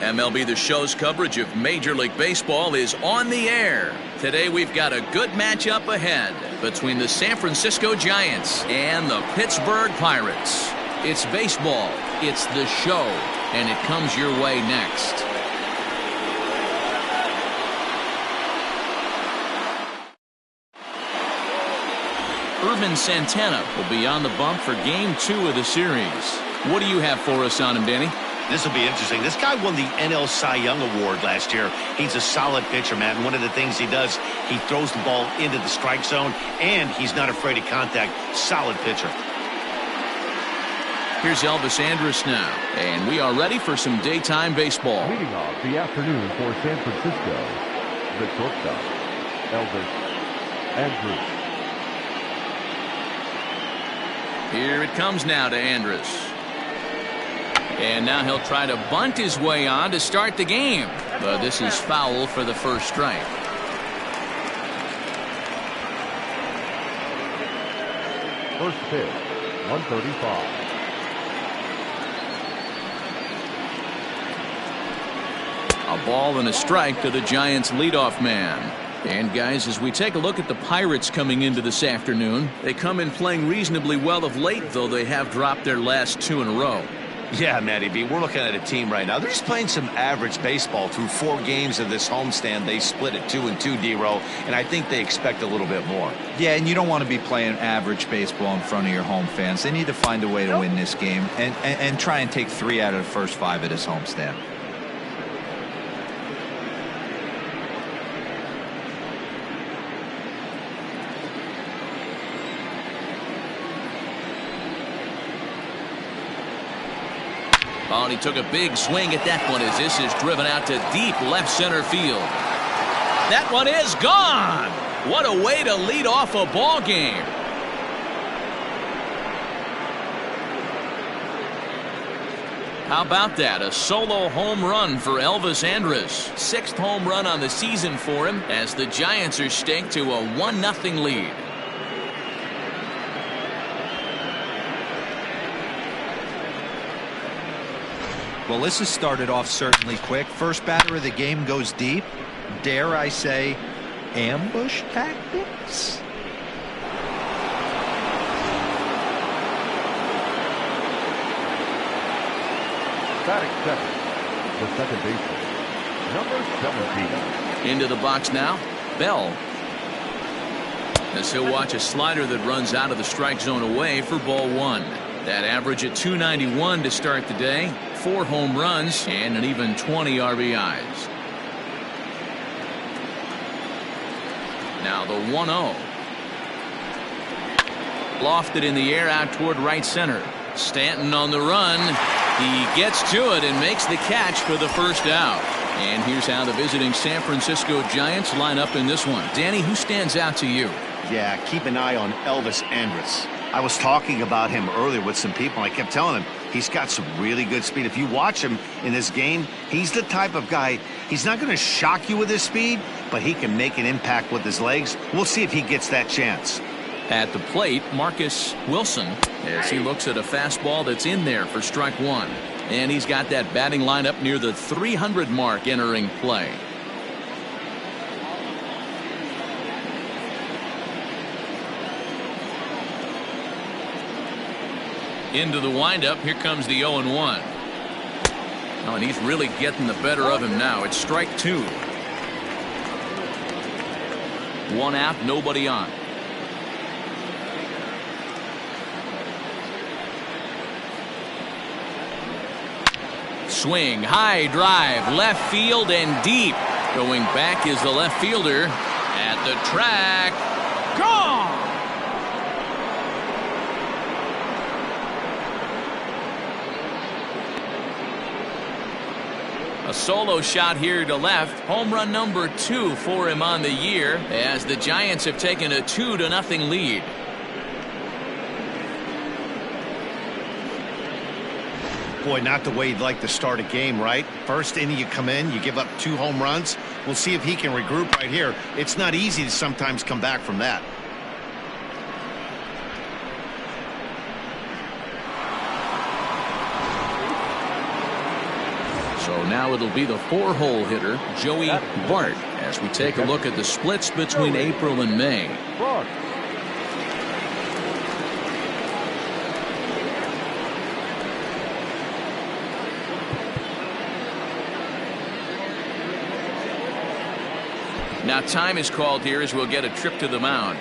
MLB The Show's coverage of Major League Baseball is on the air. Today we've got a good matchup ahead between the San Francisco Giants and the Pittsburgh Pirates. It's baseball, it's The Show, and it comes your way next. Irvin Santana will be on the bump for Game 2 of the series. What do you have for us on him, Danny? This will be interesting. This guy won the NL Cy Young Award last year. He's a solid pitcher, man. And one of the things he does, he throws the ball into the strike zone, and he's not afraid of contact. Solid pitcher. Here's Elvis Andrus now, and we are ready for some daytime baseball. Leading off the afternoon for San Francisco, the shortstop, Elvis Andrus. Here it comes now to Andrus. And now he'll try to bunt his way on to start the game. But this is foul for the first strike. First pitch, 135. A ball and a strike to the Giants' leadoff man. And guys, as we take a look at the Pirates coming into this afternoon, they come in playing reasonably well of late, though they have dropped their last 2 in a row. Yeah, Matty B, we're looking at a team right now. They're just playing some average baseball through 4 games of this homestand. They split at 2-2, D-Row, and I think they expect a little bit more. Yeah, and you don't want to be playing average baseball in front of your home fans. They need to find a way to win this game and try and take 3 out of the first 5 of this homestand. Oh, and he took a big swing at that one as this is driven out to deep left center field. That one is gone. What a way to lead off a ball game. How about that? A solo home run for Elvis Andrus. 6th home run on the season for him as the Giants are staked to a 1-0 lead. Well, this has started off certainly quick. First batter of the game goes deep. Dare I say, ambush tactics? Batting second, the second baseman, number 17. Into the box now, Bell. As he'll watch a slider that runs out of the strike zone away for ball 1. That average at 291 to start the day. 4 home runs and an even 20 RBIs. Now the 1-0. Lofted in the air out toward right center. Stanton on the run. He gets to it and makes the catch for the first out. And here's how the visiting San Francisco Giants line up in this one. Danny, who stands out to you? Yeah, keep an eye on Elvis Andrus. I was talking about him earlier with some people. I kept telling him he's got some really good speed. If you watch him in this game, he's the type of guy, he's not going to shock you with his speed, but he can make an impact with his legs. We'll see if he gets that chance. At the plate, Marcus Wilson, as he looks at a fastball that's in there for strike 1. And he's got that batting lineup near the 300 mark entering play. Into the windup. Here comes the 0-1. Oh, and he's really getting the better of him now. It's strike 2. 1 out, nobody on. Swing, high drive, left field and deep. Going back is the left fielder at the track. Gone! A solo shot here to left. Home run number 2 for him on the year as the Giants have taken a 2-0 lead. Boy, not the way you'd like to start a game, right? First inning you come in, you give up 2 home runs. We'll see if he can regroup right here. It's not easy to sometimes come back from that. Now it'll be the 4-hole hitter, Joey Bart, as we take a look at the splits between April and May. Now time is called here as we'll get a trip to the mound.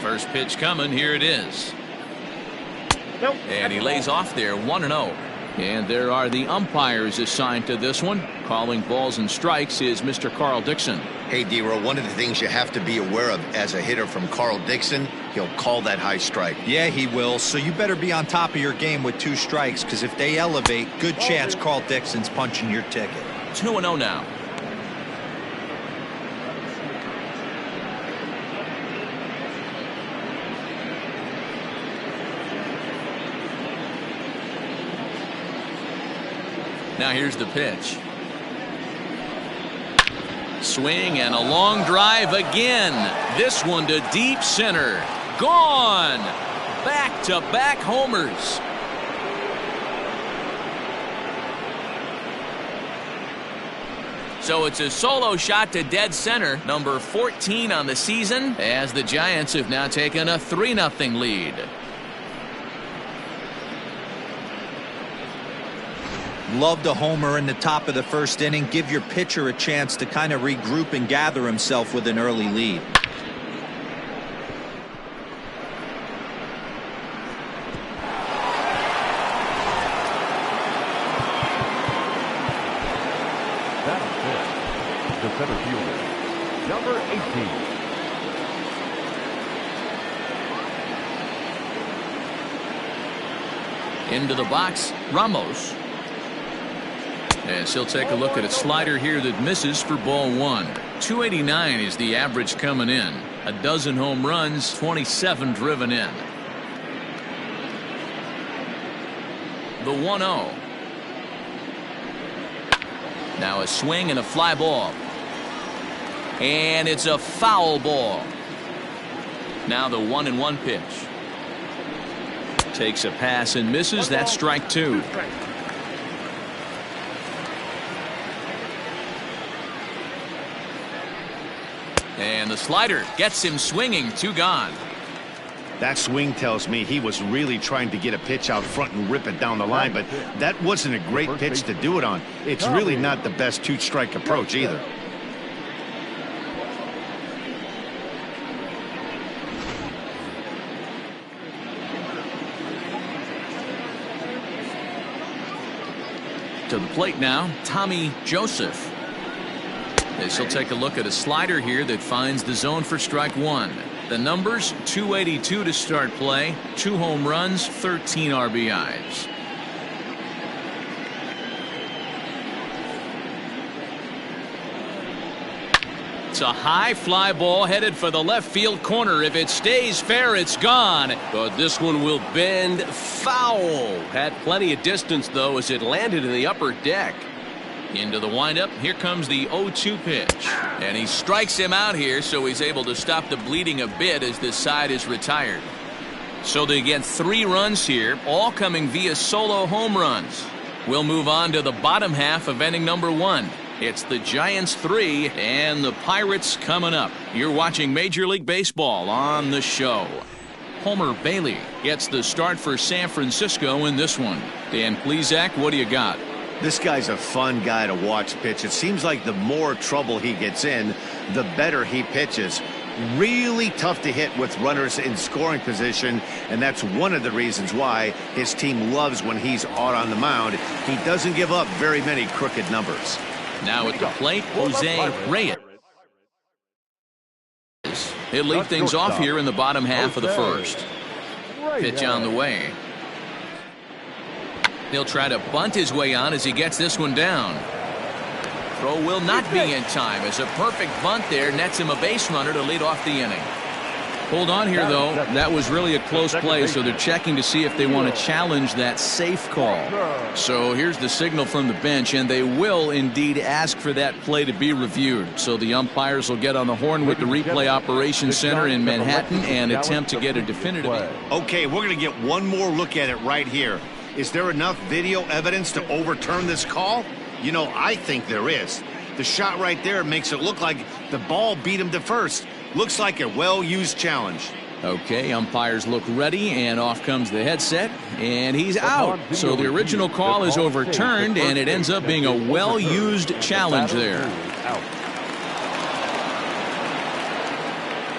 First pitch coming. Here it is. Nope. And he lays off there, 1-0. And there are the umpires assigned to this one. Calling balls and strikes is Mr. Carl Dixon. Hey, D-Row, one of the things you have to be aware of as a hitter from Carl Dixon, he'll call that high strike. Yeah, he will. So you better be on top of your game with 2 strikes, because if they elevate, good chance Carl Dixon's punching your ticket. 2-0 now. Now here's the pitch. Swing and a long drive again. This one to deep center. Gone. Back-to-back homers. So it's a solo shot to dead center, number 14 on the season, as the Giants have now taken a 3-0 lead. Love the homer in the top of the first inning. Give your pitcher a chance to kind of regroup and gather himself with an early lead. That's it. The center fielder, number 18. Into the box, Ramos. As he'll take a look at a slider here that misses for ball 1. 289 is the average coming in. A dozen home runs, 27 driven in. The 1-0. Now a swing and a fly ball. And it's a foul ball. Now the 1-1 pitch. Takes a pass and misses. That's strike 2. And the slider gets him swinging. 2 gone. That swing tells me he was really trying to get a pitch out front and rip it down the line, but that wasn't a great pitch to do it on. It's really not the best 2-strike approach either. To the plate now, Tommy Joseph. As he'll take a look at a slider here that finds the zone for strike 1. The numbers, 282 to start play, 2 home runs, 13 RBIs. It's a high fly ball headed for the left field corner. If it stays fair, it's gone. But this one will bend foul. Had plenty of distance, though, as it landed in the upper deck. Into the windup. Here comes the 0-2 pitch. And he strikes him out here, so he's able to stop the bleeding a bit as this side is retired. So they get 3 runs here, all coming via solo home runs. We'll move on to the bottom half of inning number 1. It's the Giants 3 and the Pirates coming up. You're watching Major League Baseball on the show. Homer Bailey gets the start for San Francisco in this one. Dan Plesac, what do you got? This guy's a fun guy to watch pitch. It seems like the more trouble he gets in, the better he pitches. Really tough to hit with runners in scoring position, and that's one of the reasons why his team loves when he's out on the mound. He doesn't give up very many crooked numbers. Now at the plate, Jose Reyes. He'll lead things off here in the bottom half of the first. Pitch on the way. He'll try to bunt his way on as he gets this one down. Throw will not be in time as a perfect bunt there nets him a base runner to lead off the inning. Hold on here, though. That was really a close play, so they're checking to see if they want to challenge that safe call. So here's the signal from the bench, and they will indeed ask for that play to be reviewed. So the umpires will get on the horn with the replay operations center in Manhattan and attempt to get a definitive. Okay, we're going to get one more look at it right here. Is there enough video evidence to overturn this call? You know, I think there is. The shot right there makes it look like the ball beat him to first. Looks like a well-used challenge. Okay, umpires look ready, and off comes the headset, and he's out. So the original call is overturned, and it ends up being a well-used challenge there.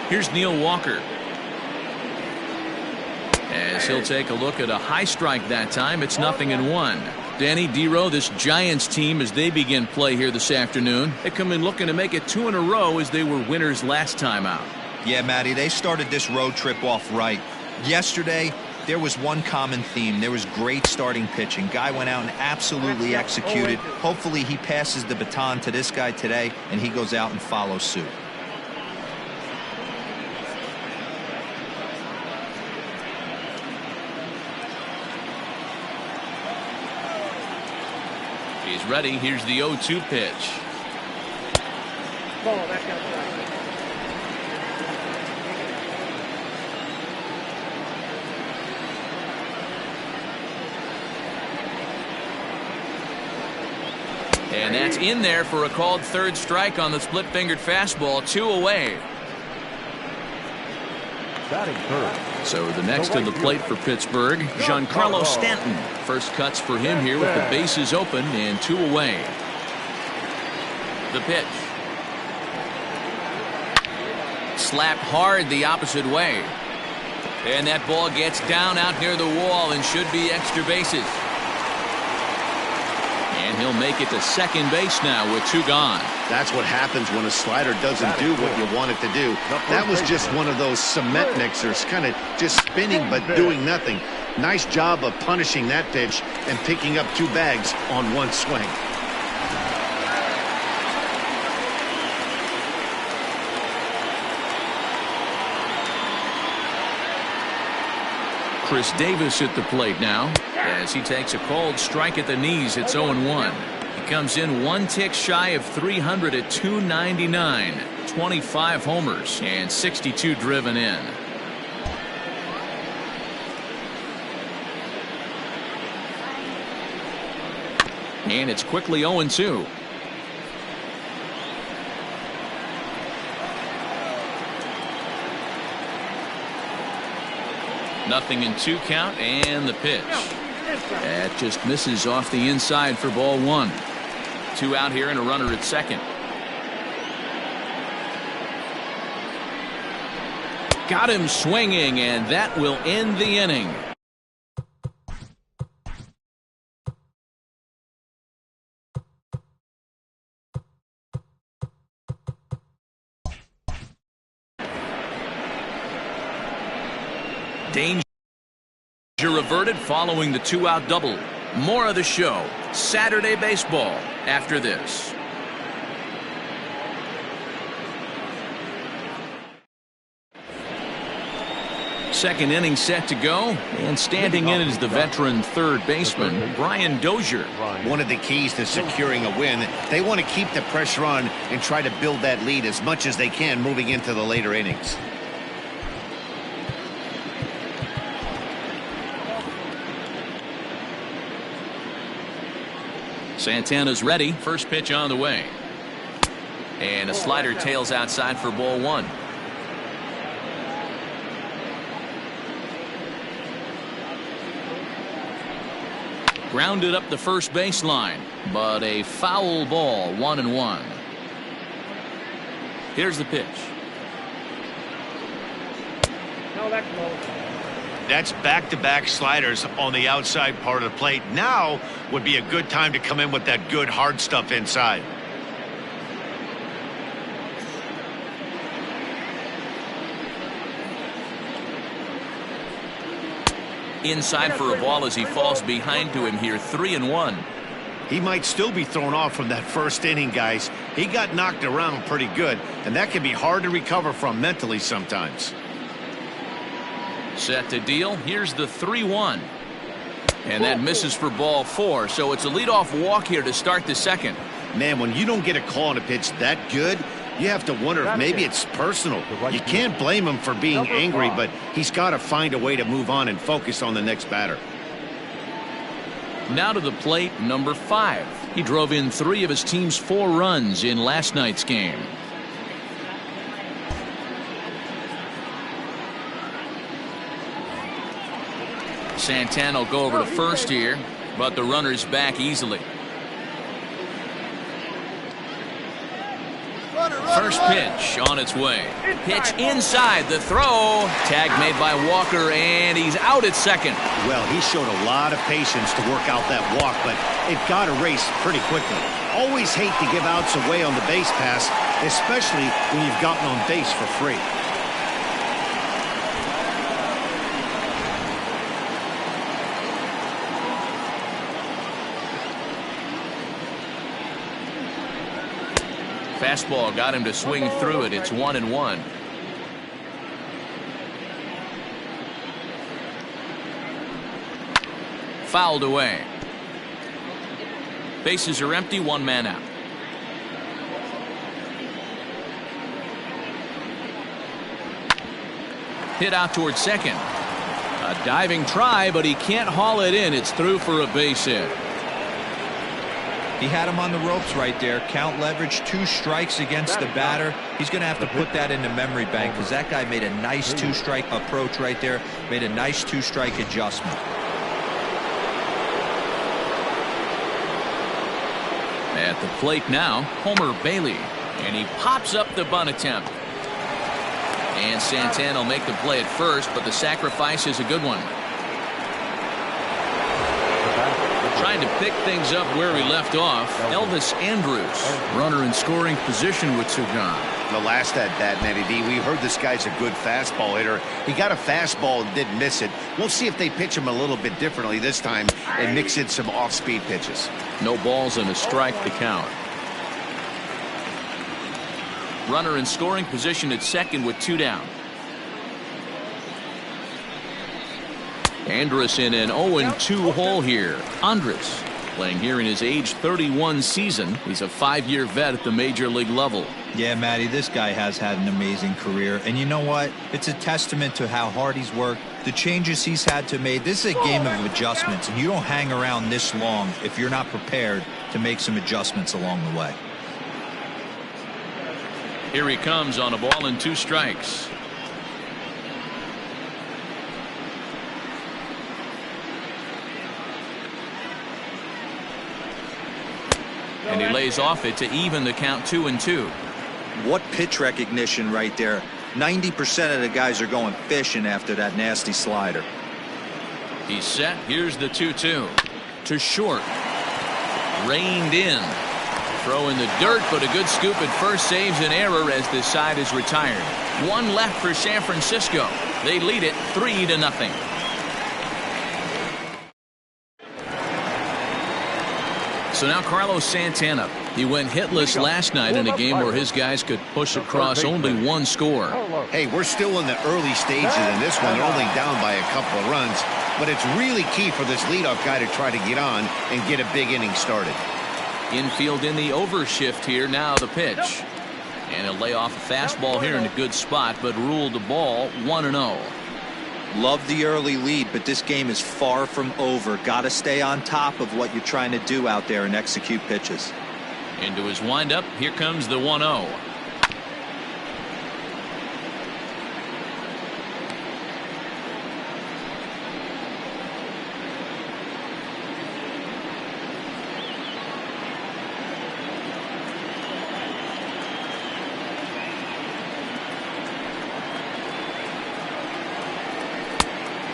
Here's Neil Walker. As he'll take a look at a high strike that time, it's 0-1. Danny Dero, this Giants team, as they begin play here this afternoon, they come in looking to make it 2 in a row as they were winners last time out. Yeah, Matty, they started this road trip off right. Yesterday, there was one common theme. There was great starting pitching. Guy went out and absolutely executed. Hopefully he passes the baton to this guy today, and he goes out and follows suit. He's ready. Here's the 0-2 pitch. And that's in there for a called third strike on the split-fingered fastball. 2 away. So the next to the plate for Pittsburgh, Giancarlo Stanton. First cuts for him here with the bases open and 2 away. The pitch. Slapped hard the opposite way. And that ball gets down out near the wall and should be extra bases. And he'll make it to second base now with 2 gone. That's what happens when a slider doesn't do what you want it to do. That was just one of those cement mixers, kind of just spinning but doing nothing. Nice job of punishing that pitch and picking up 2 bags on one swing. Chris Davis at the plate now as he takes a called strike at the knees. It's 0-1. He comes in 1 tick shy of 300 at 299. 25 homers and 62 driven in. And it's quickly 0-2. Nothing in 2 count, and the pitch. That just misses off the inside for ball 1. 2 out here and a runner at second. Got him swinging, and that will end the inning. Danger averted following the 2-out double. More of the show. Saturday baseball after this. Second inning set to go, and standing in is the veteran third baseman, Brian Dozier. One of the keys to securing a win, they want to keep the pressure on and try to build that lead as much as they can moving into the later innings. Santana's ready. First pitch on the way. And a slider tails outside for ball 1. Grounded up the first baseline, but a foul ball, 1-1. Here's the pitch. No, that's low. That's back-to-back sliders on the outside part of the plate. Now would be a good time to come in with that good hard stuff inside. Inside for a ball as he falls behind to him here, 3-1. He might still be thrown off from that first inning, guys. He got knocked around pretty good, and that can be hard to recover from mentally sometimes. Set to deal. Here's the 3-1. And that misses for ball 4, so it's a leadoff walk here to start the second. Man, when you don't get a call on a pitch that good, you have to wonder if maybe it's personal. You can't blame him for being angry, but he's got to find a way to move on and focus on the next batter. Now to the plate, number 5. He drove in 3 of his team's 4 runs in last night's game. Santana will go over to first here, but the runner's back easily. First pitch on its way. Pitch inside, the throw. Tag made by Walker, and he's out at second. Well, he showed a lot of patience to work out that walk, but it got erased pretty quickly. Always hate to give outs away on the base pass, especially when you've gotten on base for free. Fastball got him to swing through it. It's 1-1. Fouled away. Bases are empty, 1 man out. Hit out towards second. A diving try, but he can't haul it in. It's through for a base hit. He had him on the ropes right there. Count leverage, 2 strikes against the batter. He's going to have to put that in the memory bank because that guy made a nice 2-strike approach right there. Made a nice 2-strike adjustment. At the plate now, Homer Bailey. And he pops up the bunt attempt. And Santana will make the play at first, but the sacrifice is a good one. Trying to pick things up where we left off, Elvis Andrus, runner in scoring position with 2 gone. The last at bat, MLB, we heard this guy's a good fastball hitter. He got a fastball and didn't miss it. We'll see if they pitch him a little bit differently this time and mix in some off-speed pitches. No balls and a strike to count. Runner in scoring position at second with 2 down. Andrus in an 0-2 hole here. Andrus playing here in his age 31 season. He's a 5-year vet at the major league level. Yeah, Matty, this guy has had an amazing career. And you know what? It's a testament to how hard he's worked, the changes he's had to make. This is a game of adjustments, and you don't hang around this long if you're not prepared to make some adjustments along the way. Here he comes on a ball and 2 strikes. And he lays off it to even the count 2-2. What pitch recognition right there. 90% of the guys are going fishing after that nasty slider. He's set. Here's the 2-2. To short. Reined in. Throw in the dirt, but a good scoop at first saves an error as this side is retired. 1 left for San Francisco. They lead it 3-0. So now Carlos Santana. He went hitless last night in a game where his guys could push across only 1 score. Hey, we're still in the early stages in this one. They're only down by a couple of runs, but it's really key for this leadoff guy to try to get on and get a big inning started. Infield in the overshift here. Now the pitch. And he'll lay off a fastball here in a good spot, but ruled the ball 1-0. Love the early lead, but this game is far from over. Got to stay on top of what you're trying to do out there and execute pitches. Into his windup, here comes the 1-0.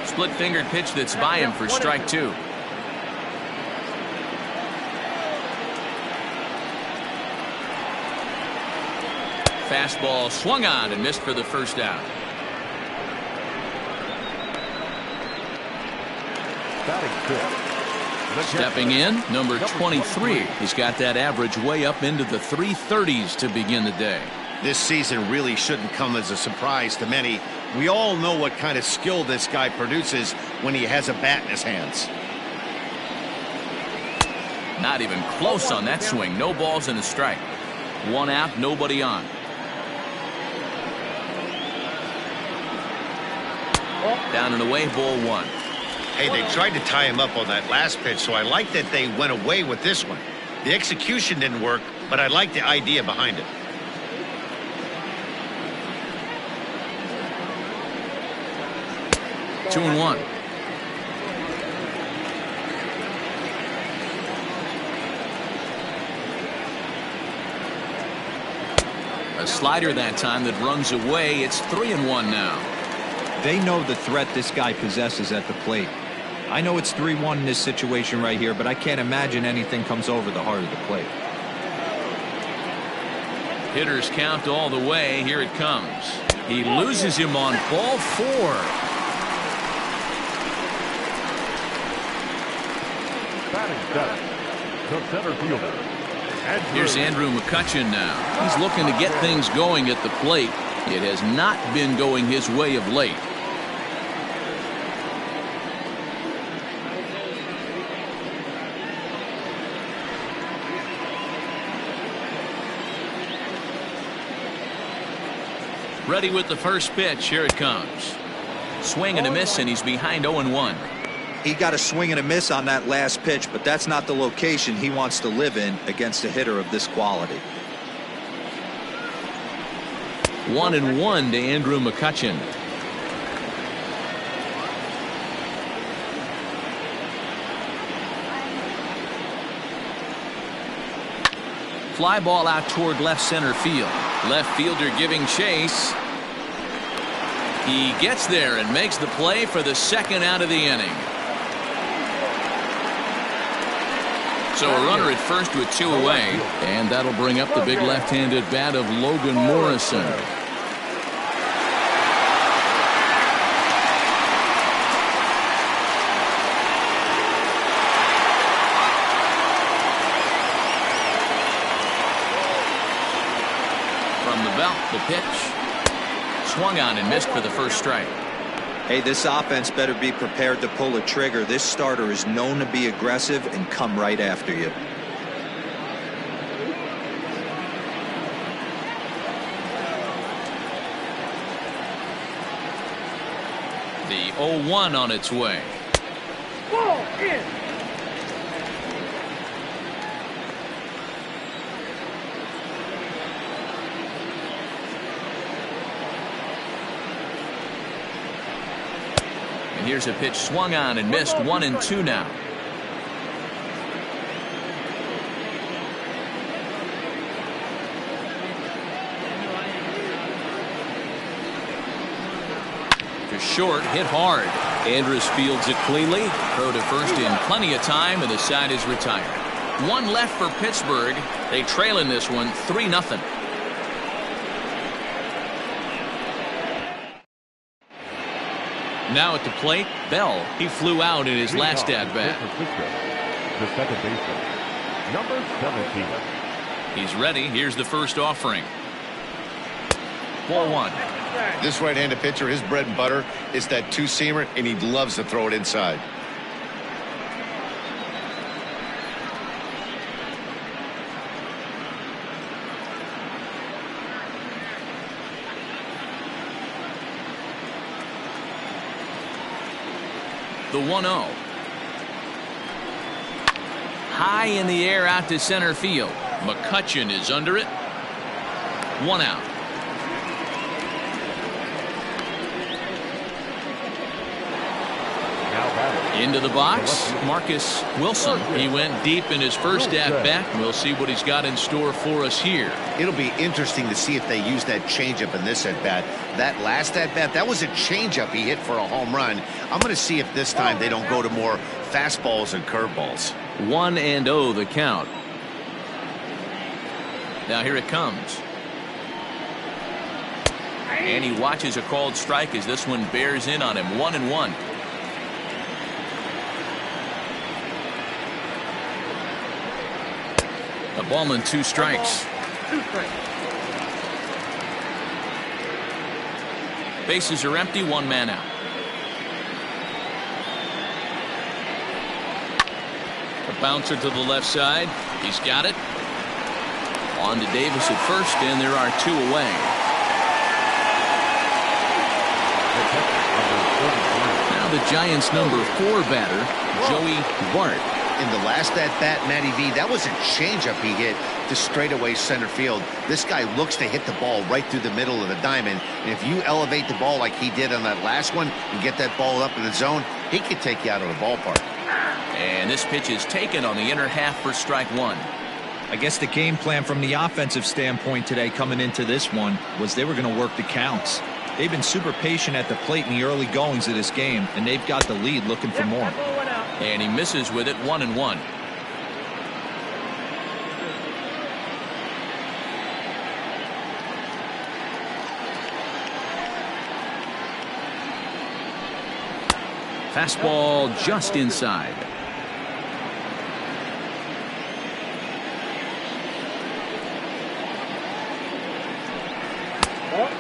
Split-fingered pitch that's by him for strike 2. Fastball swung on and missed for the first out. Batting fifth. Stepping in, number 23. He's got that average way up into the 330s to begin the day. This season really shouldn't come as a surprise to many. We all know what kind of skill this guy produces when he has a bat in his hands. Not even close on that swing. No balls and a strike. One out, nobody on. Down and away, ball one. Hey, they tried to tie him up on that last pitch, so I like that they went away with this one. The execution didn't work, but I like the idea behind it. Two and one. A slider that time that runs away. It's 3-1 now. They know the threat this guy possesses at the plate. I know it's 3-1 in this situation right here, but I can't imagine anything comes over the heart of the plate. Hitters count all the way. Here it comes. He loses him on ball four. Batting seventh. The center fielder. Here's Andrew McCutchen now. He's looking to get things going at the plate. It has not been going his way of late. Ready with the first pitch. Here it comes. Swing and a miss, and he's behind 0-1. He got a swing and a miss on that last pitch, but that's not the location he wants to live in against a hitter of this quality. 1-1 to Andrew McCutchen. Fly ball out toward left center field. Left fielder giving chase. He gets there and makes the play for the second out of the inning. So a runner at first with two away, and that'll bring up the big left-handed bat of Logan Morrison. From the belt, the pitch. Swung on and missed for the first strike. Hey, this offense better be prepared to pull a trigger. This starter is known to be aggressive and come right after you. The 0-1 on its way. Ball in. Here's a pitch swung on and missed. 1-2 now. To short, hit hard. Andrus fields it cleanly. Throw to first in plenty of time, and the side is retired. One left for Pittsburgh. They trail in this one 3-0. Now at the plate, Bell. He flew out in his last at-bat. The second baseman, number 17. He's ready. Here's the first offering. Ball one. This right-handed pitcher, his bread and butter is that two-seamer, and he loves to throw it inside. The 1-0. High in the air out to center field. McCutchen is under it. One out. Into the box, Marcus Wilson. He went deep in his first at-bat. We'll see what he's got in store for us here. It'll be interesting to see if they use that changeup in this at-bat. That last at-bat, that was a changeup he hit for a home run. I'm going to see if this time they don't go to more fastballs and curveballs. 1-0 the count. Now here it comes. And he watches a called strike as this one bears in on him. 1-1. Ball and 2 strikes. 2 strikes. Bases are empty, 1 man out. A bouncer to the left side. He's got it. On to Davis at first, and there are 2 away. Now the Giants' number 4 batter, Joey Bart. In the last at-bat, Matty V, that was a changeup he hit to straightaway center field. This guy looks to hit the ball right through the middle of the diamond, and if you elevate the ball like he did on that last one and get that ball up in the zone, he could take you out of the ballpark. And this pitch is taken on the inner half for strike 1. I guess the game plan from the offensive standpoint today coming into this one was they were going to work the counts. They've been super patient at the plate in the early goings of this game, and they've got the lead looking for more. And he misses with it, 1-1. Fastball just inside.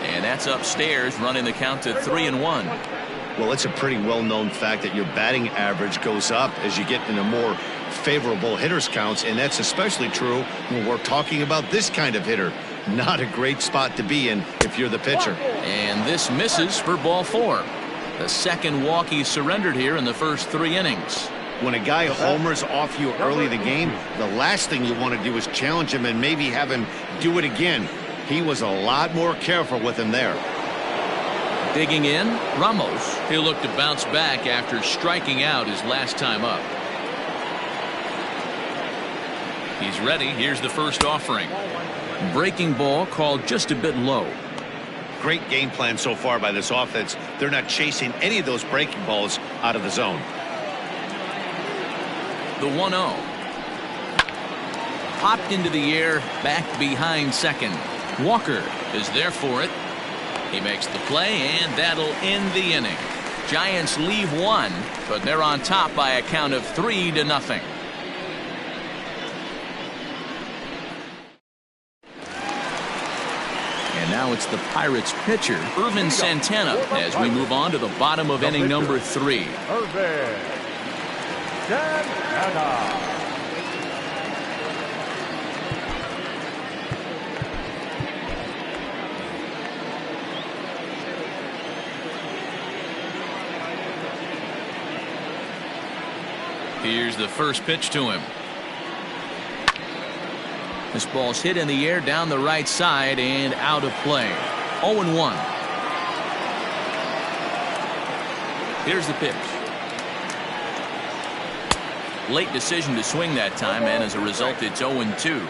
And that's upstairs, running the count to 3-1. Well, it's a pretty well-known fact that your batting average goes up as you get into more favorable hitters counts, and that's especially true when we're talking about this kind of hitter. Not a great spot to be in if you're the pitcher. And this misses for ball 4. The second walk he surrendered here in the first 3 innings. When a guy homers off you early in the game, the last thing you want to do is challenge him and maybe have him do it again. He was a lot more careful with him there. Digging in, Ramos. He'll look to bounce back after striking out his last time up. He's ready. Here's the first offering. Breaking ball called just a bit low. Great game plan so far by this offense. They're not chasing any of those breaking balls out of the zone. The 1-0. Popped into the air, back behind second. Walker is there for it. He makes the play, and that'll end the inning. Giants leave 1, but they're on top by a count of 3-0. And now it's the Pirates pitcher, Irvin Santana, as we move on to the bottom of inning number 3. Irvin Santana. Here's the first pitch to him. This ball's hit in the air down the right side and out of play. 0-1. Here's the pitch. Late decision to swing that time, and as a result, it's 0-2.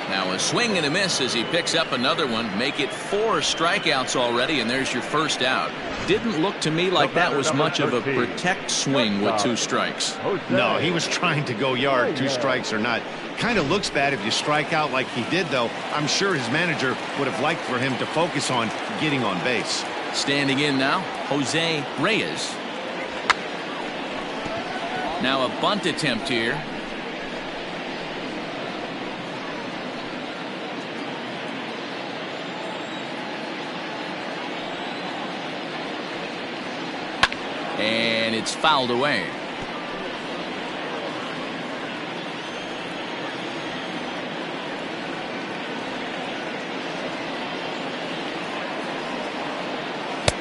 Now a swing and a miss as he picks up another one. Make it 4 strikeouts already, and there's your first out. Didn't look to me like that was much of a protect swing with 2 strikes. No, he was trying to go yard, 2 strikes or not. Kind of looks bad if you strike out like he did, though. I'm sure his manager would have liked for him to focus on getting on base. Standing in now, Jose Reyes. Now a bunt attempt here. And it's fouled away.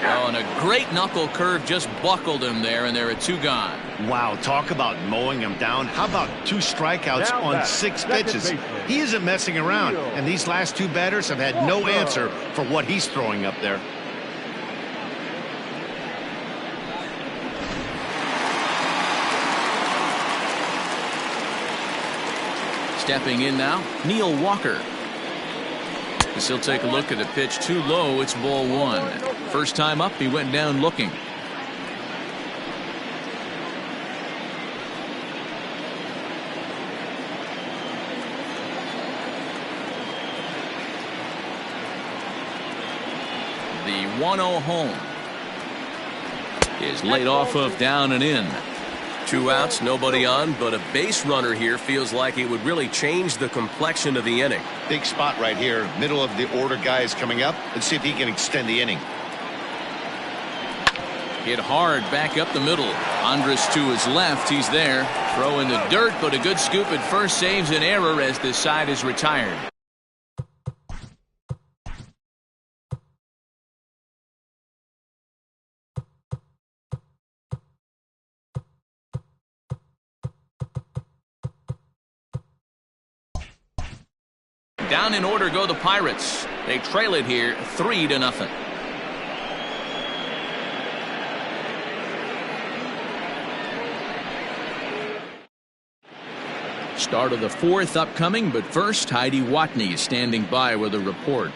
Oh, and a great knuckle curve just buckled him there, and there are 2 gone. Wow, talk about mowing him down. How about 2 strikeouts on 6 pitches? He isn't messing around, and these last 2 batters have had no answer for what he's throwing up there. Stepping in now, Neil Walker. As he'll take a look at a pitch too low, it's ball 1. First time up, he went down looking. The 1-0 home. is laid off of down and in. 2 outs, nobody on, but a base runner here feels like it would really change the complexion of the inning. Big spot right here. Middle of the order guy is coming up. Let's see if he can extend the inning. Hit hard back up the middle. Andrus to his left. He's there. Throw in the dirt, but a good scoop at first saves an error as this side is retired. Down in order go the Pirates. They trail it here 3-0. Start of the 4th upcoming, but first Heidi Watney is standing by with a report.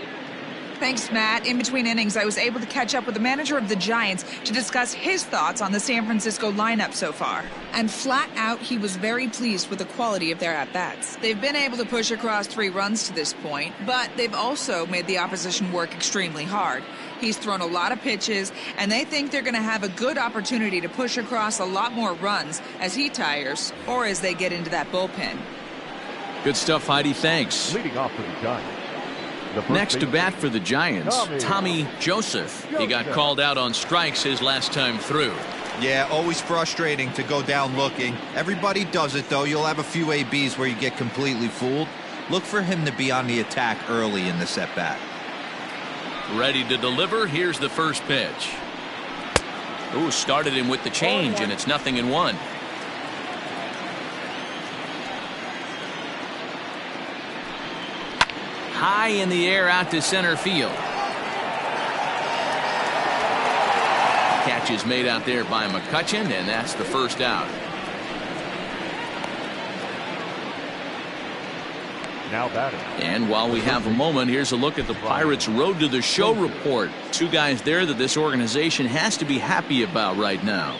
Thanks, Matt. In between innings, I was able to catch up with the manager of the Giants to discuss his thoughts on the San Francisco lineup so far. And flat out, he was very pleased with the quality of their at-bats. They've been able to push across 3 runs to this point, but they've also made the opposition work extremely hard. He's thrown a lot of pitches, and they think they're going to have a good opportunity to push across a lot more runs as he tires or as they get into that bullpen. Good stuff, Heidi. Thanks. Leading off for the Giants. Next to bat for the Giants, Tommy Joseph. He got called out on strikes his last time through. Yeah, always frustrating to go down looking. Everybody does it, though. You'll have a few ABs where you get completely fooled. Look for him to be on the attack early in this at-bat. Ready to deliver. Here's the first pitch. Ooh, started him with the change, and it's 0-1. High in the air out to center field. Catch is made out there by McCutchen, and that's the first out. Now batting. And while we have a moment, here's a look at the Pirates' Road to the Show report. 2 guys there that this organization has to be happy about right now.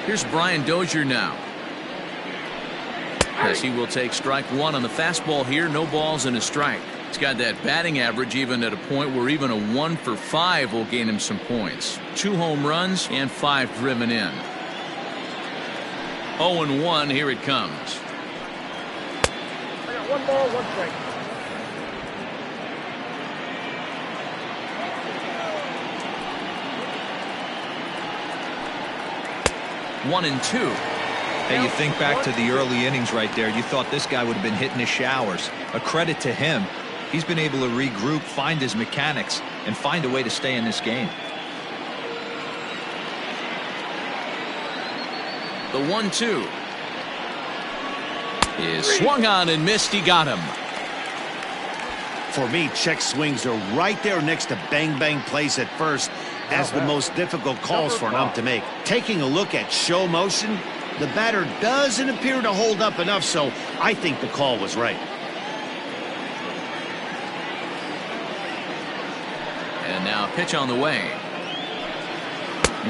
Here's Brian Dozier now. As he will take strike 1 on the fastball here. No balls and a strike. He's got that batting average even at a point where even a 1 for 5 will gain him some points. 2 home runs and 5 driven in. 0-1. Here it comes. I got 1 ball, 1 strike. One and 2. Hey, you think back to the early innings right there. You thought this guy would have been hitting his showers. A credit to him. He's been able to regroup, find his mechanics, and find a way to stay in this game. The 1-2 is swung on and missed. He got him. For me, check swings are right there next to bang-bang plays at first as the most difficult calls for an ump to make. Taking a look at show motion, the batter doesn't appear to hold up enough, so I think the call was right. And now a pitch on the way.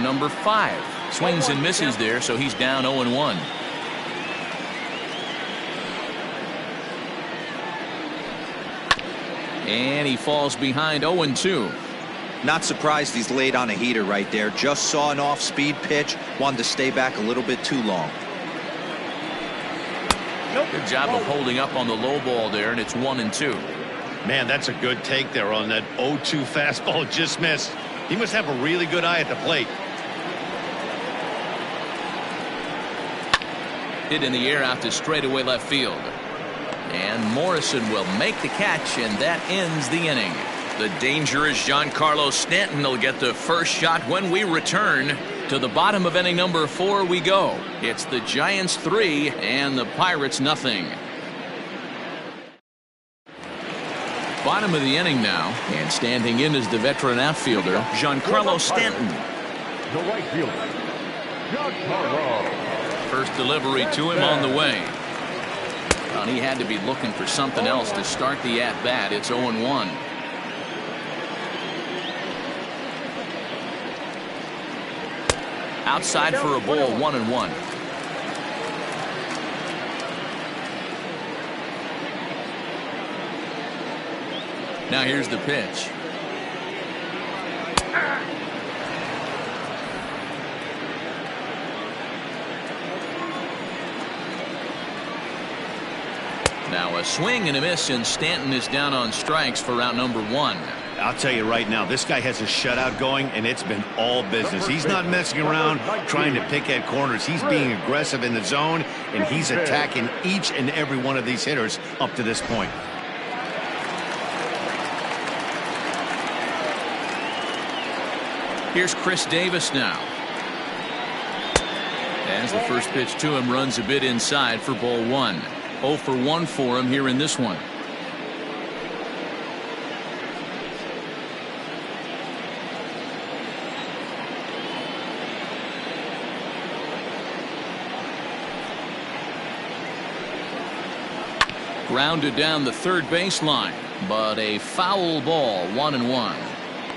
Number 5 swings and misses there, so he's down 0-1. And he falls behind 0-2. Not surprised he's laid on a heater right there. Just saw an off-speed pitch. Wanted to stay back a little bit too long. Good job of holding up on the low ball there, and it's 1-2. Man, that's a good take there on that 0-2 fastball. Just missed. He must have a really good eye at the plate. Hit in the air out to straightaway left field. And Morrison will make the catch, and that ends the inning. The dangerous Giancarlo Stanton will get the first shot when we return. To the bottom of inning number 4 we go. It's the Giants 3 and the Pirates nothing. Bottom of the inning now, and standing in is the veteran outfielder Giancarlo Stanton. The right fielder, Giancarlo. First delivery to him on the way. Well, he had to be looking for something else to start the at-bat. It's 0-1. Outside for a ball, 1-1. Now here's the pitch. Now a swing and a miss, and Stanton is down on strikes for out number 1. I'll tell you right now, this guy has a shutout going, and it's been all business. He's not messing around trying to pick at corners. He's being aggressive in the zone, and he's attacking each and every one of these hitters up to this point. Here's Chris Davis now. As the first pitch to him runs a bit inside for ball 1. 0 for 1 for him here in this one. Grounded down the third baseline, but a foul ball, 1-1.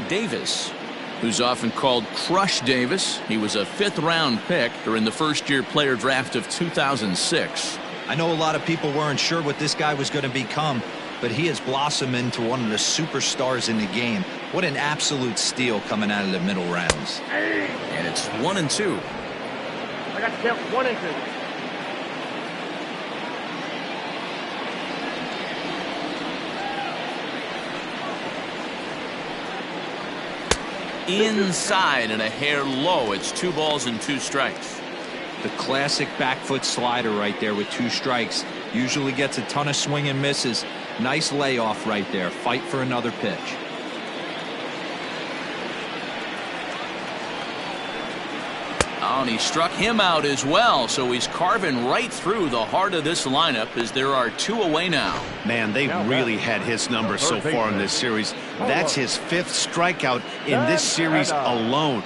Davis, who's often called Crush Davis, he was a 5th round pick during the first-year player draft of 2006. I know a lot of people weren't sure what this guy was going to become, but he has blossomed into one of the superstars in the game. What an absolute steal coming out of the middle rounds. And it's 1-2. I got to count 1 and 2. Inside and a hair low. It's 2 balls and 2 strikes. The classic back foot slider right there with 2 strikes. Usually gets a ton of swing and misses. Nice layoff right there. Fight for another pitch. Oh, and he struck him out as well, so he's carving right through the heart of this lineup as there are 2 away now. Man, they've really had his number so far in this series. That's his 5th strikeout in this series alone.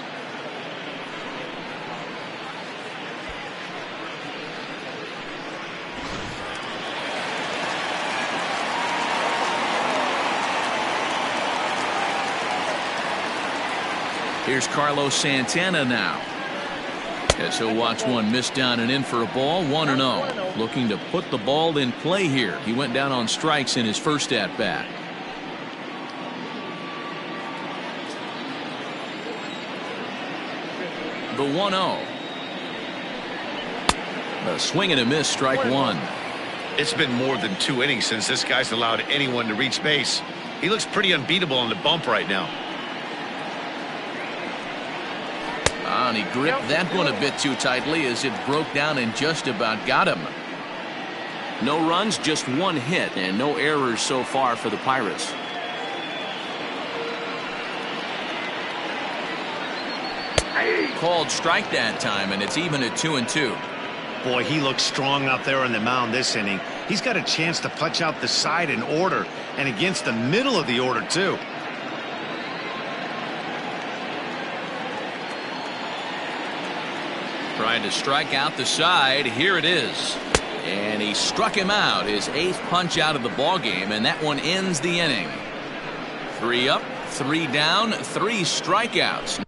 Here's Carlos Santana now. As he'll watch one miss down and in for a ball, 1-0. Looking to put the ball in play here. He went down on strikes in his first at bat. The 1-0. A swing and a miss, strike 1. It's been more than 2 innings since this guy's allowed anyone to reach base. He looks pretty unbeatable on the bump right now. And he gripped that one a bit too tightly as it broke down and just about got him. No runs, just 1 hit, and no errors so far for the Pirates. Called strike that time, and it's even at 2-2. Boy, he looks strong out there on the mound this inning. He's got a chance to punch out the side in order, and against the middle of the order, too. Trying to strike out the side. Here it is. And he struck him out. His 8th punch out of the ball game, and that one ends the inning. 3 up, 3 down, 3 strikeouts.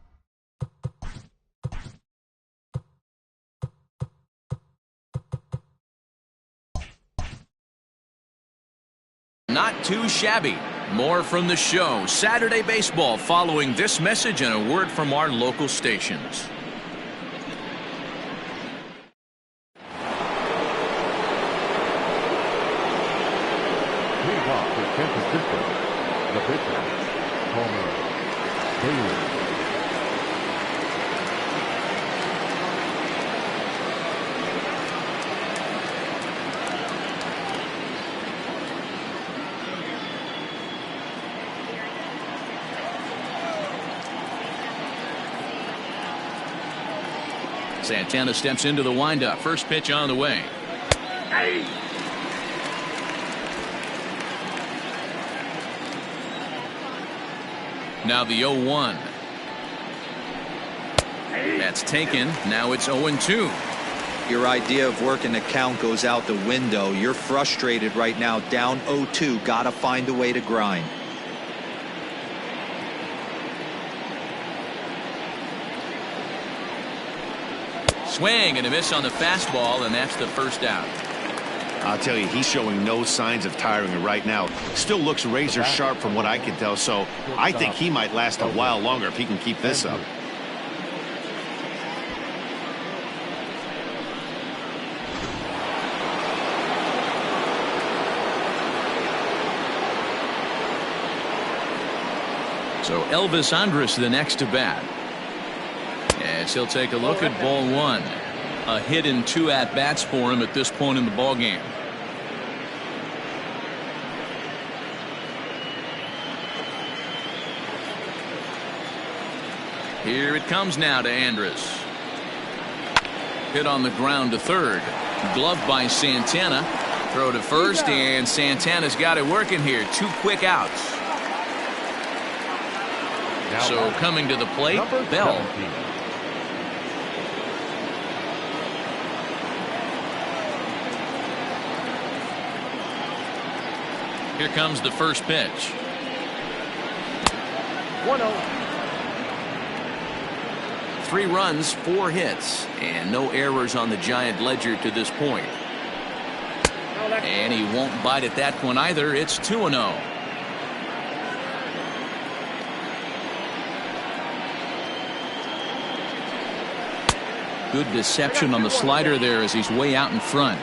Not too shabby. More from the show. Saturday Baseball following this message and a word from our local stations. San Francisco, the pitcher, Homer Bailey. Santana steps into the windup. First pitch on the way. Hey. Now the 0-1. That's taken. Now it's 0-2. Your idea of working the count goes out the window. You're frustrated right now, down 0-2. Got to find a way to grind. Swing and a miss on the fastball, and that's the first out. I'll tell you, he's showing no signs of tiring right now. Still looks razor sharp from what I can tell, so I think he might last a while longer if he can keep this up. So Elvis Andrus the next to bat. As he'll take a look at ball one. A hit in 2 at-bats for him at this point in the ball game. Here it comes now to Andrus. Hit on the ground to third. Gloved by Santana. Throw to first, and Santana's got it working here. 2 quick outs. So coming to the plate, Bell. Here comes the first pitch. 1-0. 3 runs, 4 hits, and no errors on the Giant ledger to this point. And he won't bite at that one either. It's 2-0. Good deception on the slider there as he's way out in front.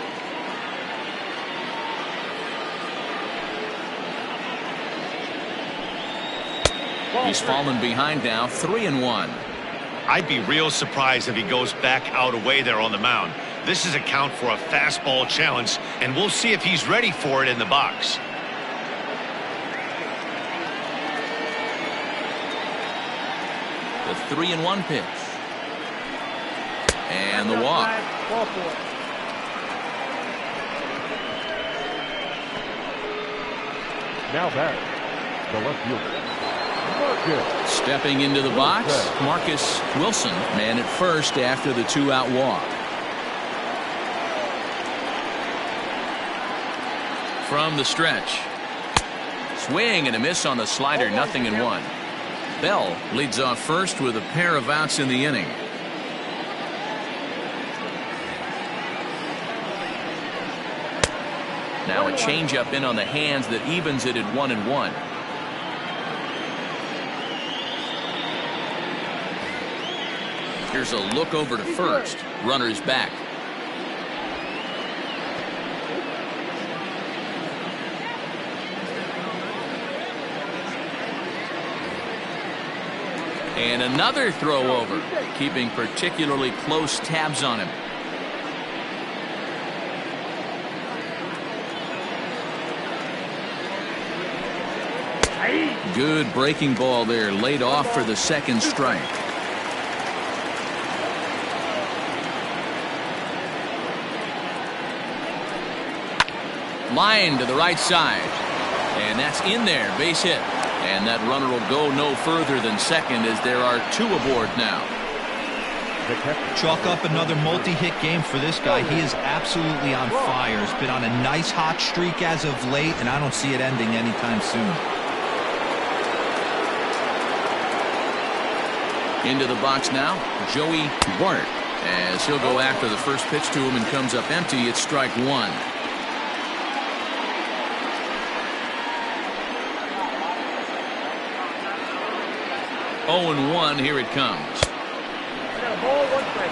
He's fallen behind now, 3-1. I'd be real surprised if he goes back out away there on the mound. This is a count for a fastball challenge, and we'll see if he's ready for it in the box. The 3-1 pitch. And the walk. Now back, the left fielder. Stepping into the box, Marcus Wilson, man at first after the 2-out walk. From the stretch. Swing and a miss on the slider, 0-1. Bell leads off first with a pair of outs in the inning. Now a changeup in on the hands that evens it at 1-1. Here's a look over to first. Runner's back. And another throw over, keeping particularly close tabs on him. Good breaking ball there, laid off for the second strike. Line to the right side, and that's in there, base hit, and that runner will go no further than second as there are 2 aboard now. Chalk up another multi-hit game for this guy. He is absolutely on fire. He's been on a nice hot streak as of late, and I don't see it ending anytime soon. Into the box now, Joey Bart, as he'll go after the first pitch to him and comes up empty. It's strike 1. Oh and 1, here it comes. Got a ball, 1 strike.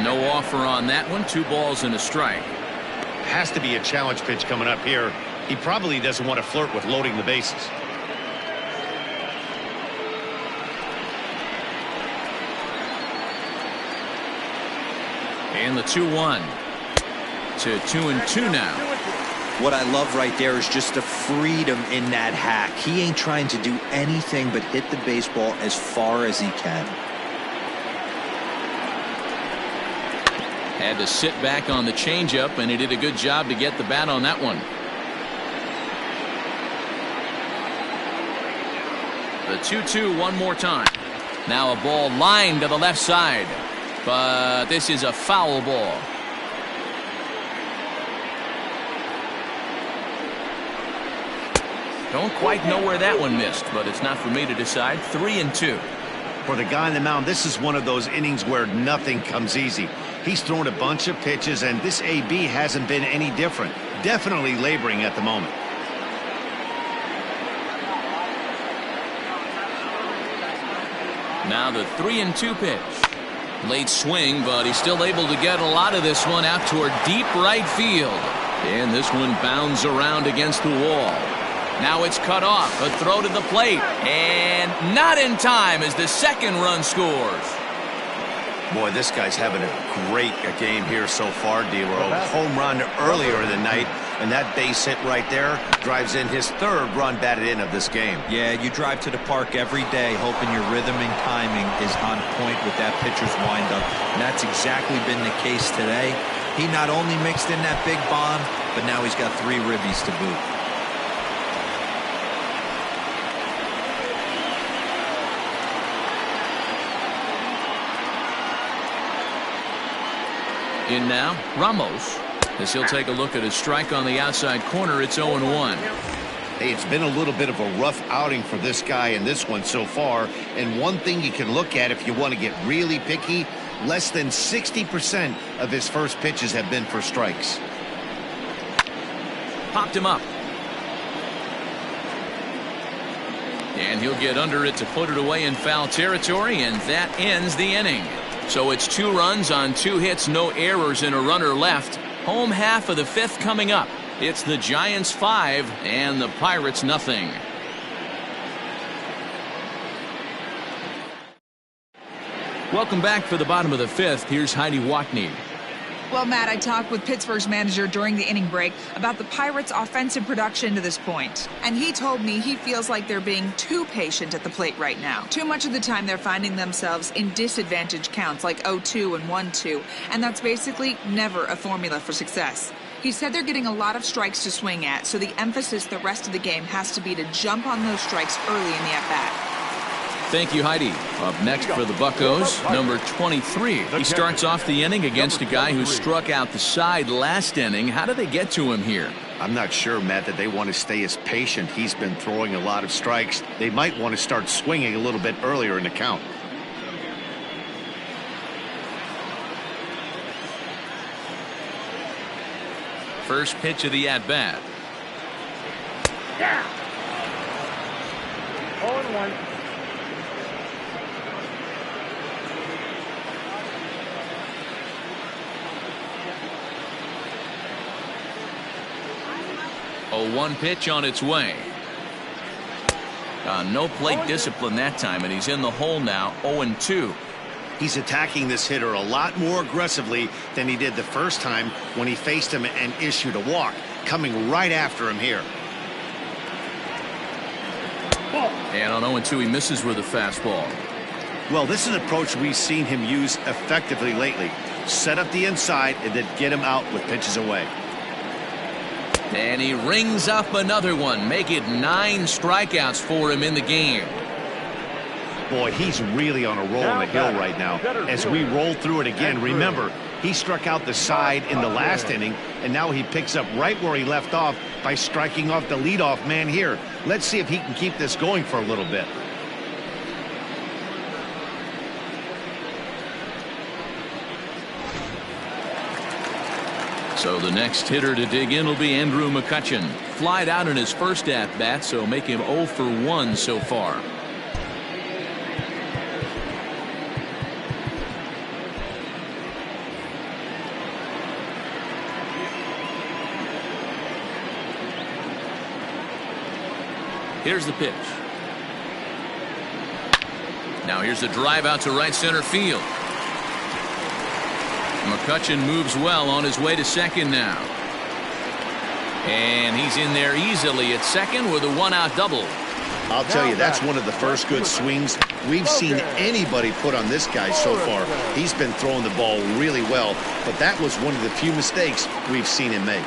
No offer on that one. 2 balls and a strike. Has to be a challenge pitch coming up here. He probably doesn't want to flirt with loading the bases. And the 2-1 to 2-2 now. What I love right there is just the freedom in that hack. He ain't trying to do anything but hit the baseball as far as he can. Had to sit back on the changeup, and he did a good job to get the bat on that one. The 2-2 one more time. Now a ball lined to the left side, but this is a foul ball. Don't quite know where that one missed, but it's not for me to decide. 3-2. For the guy on the mound, this is one of those innings where nothing comes easy. He's thrown a bunch of pitches, and this AB hasn't been any different. Definitely laboring at the moment. Now the 3-2 pitch. Late swing, but he's still able to get a lot of this one out toward deep right field. And this one bounds around against the wall. Now it's cut off. A throw to the plate. And not in time as the second run scores. Boy, this guy's having a great game here so far, D-Roll. Home run earlier in the night, and that base hit right there drives in his third run batted in of this game. Yeah, you drive to the park every day hoping your rhythm and timing is on point with that pitcher's windup. And that's exactly been the case today. He not only mixed in that big bomb, but now he's got 3 ribbies to boot. In now, Ramos. As he'll take a look at his strike on the outside corner, it's 0-1. Hey, it's been a little bit of a rough outing for this guy in this one so far. And one thing you can look at if you want to get really picky, less than 60% of his first pitches have been for strikes. Popped him up. And he'll get under it to put it away in foul territory, and that ends the inning. So it's 2 runs on 2 hits, no errors, and a runner left. Home half of the 5th coming up. It's the Giants 5 and the Pirates nothing. Welcome back for the bottom of the 5th. Here's Heidi Watney. Well, Matt, I talked with Pittsburgh's manager during the inning break about the Pirates' offensive production to this point. And he told me he feels like they're being too patient at the plate right now. Too much of the time they're finding themselves in disadvantage counts like 0-2 and 1-2. And that's basically never a formula for success. He said they're getting a lot of strikes to swing at, so the emphasis the rest of the game has to be to jump on those strikes early in the at-bat. Thank you, Heidi. Up next for the Buccos, number 23. He starts off the inning against a guy who struck out the side last inning. How did they get to him here? I'm not sure, Matt, that they want to stay as patient. He's been throwing a lot of strikes. They might want to start swinging a little bit earlier in the count. First pitch of the at-bat. Yeah. 0-1. A 1 pitch on its way. No plate discipline that time, and he's in the hole now. 0-2. He's attacking this hitter a lot more aggressively than he did the first time when he faced him and issued a walk. Coming right after him here. And on 0-2, he misses with a fastball. Well, this is an approach we've seen him use effectively lately. Set up the inside and then get him out with pitches away. And he rings up another one. Make it 9 strikeouts for him in the game. Boy, he's really on a roll on the hill right now. As we roll through it again, remember, he struck out the side in the last inning, and now he picks up right where he left off by striking off the leadoff man here. Let's see if he can keep this going for a little bit. So the next hitter to dig in will be Andrew McCutchen. Flied out in his first at-bat, so make him 0 for 1 so far. Here's the pitch. Now here's a drive out to right center field. McCutchen moves well on his way to second now. And he's in there easily at second with a 1-out double. I'll tell you, that's one of the first good swings we've seen anybody put on this guy so far. He's been throwing the ball really well, but that was one of the few mistakes we've seen him make.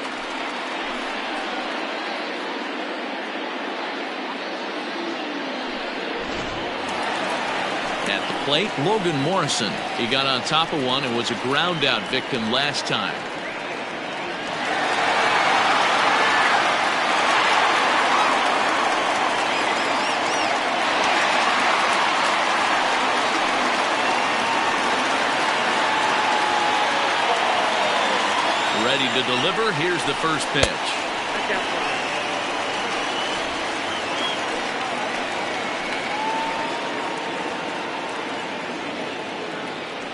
At the plate, Logan Morrison. He got on top of one and was a ground out victim last time. Ready to deliver. Here's the first pitch.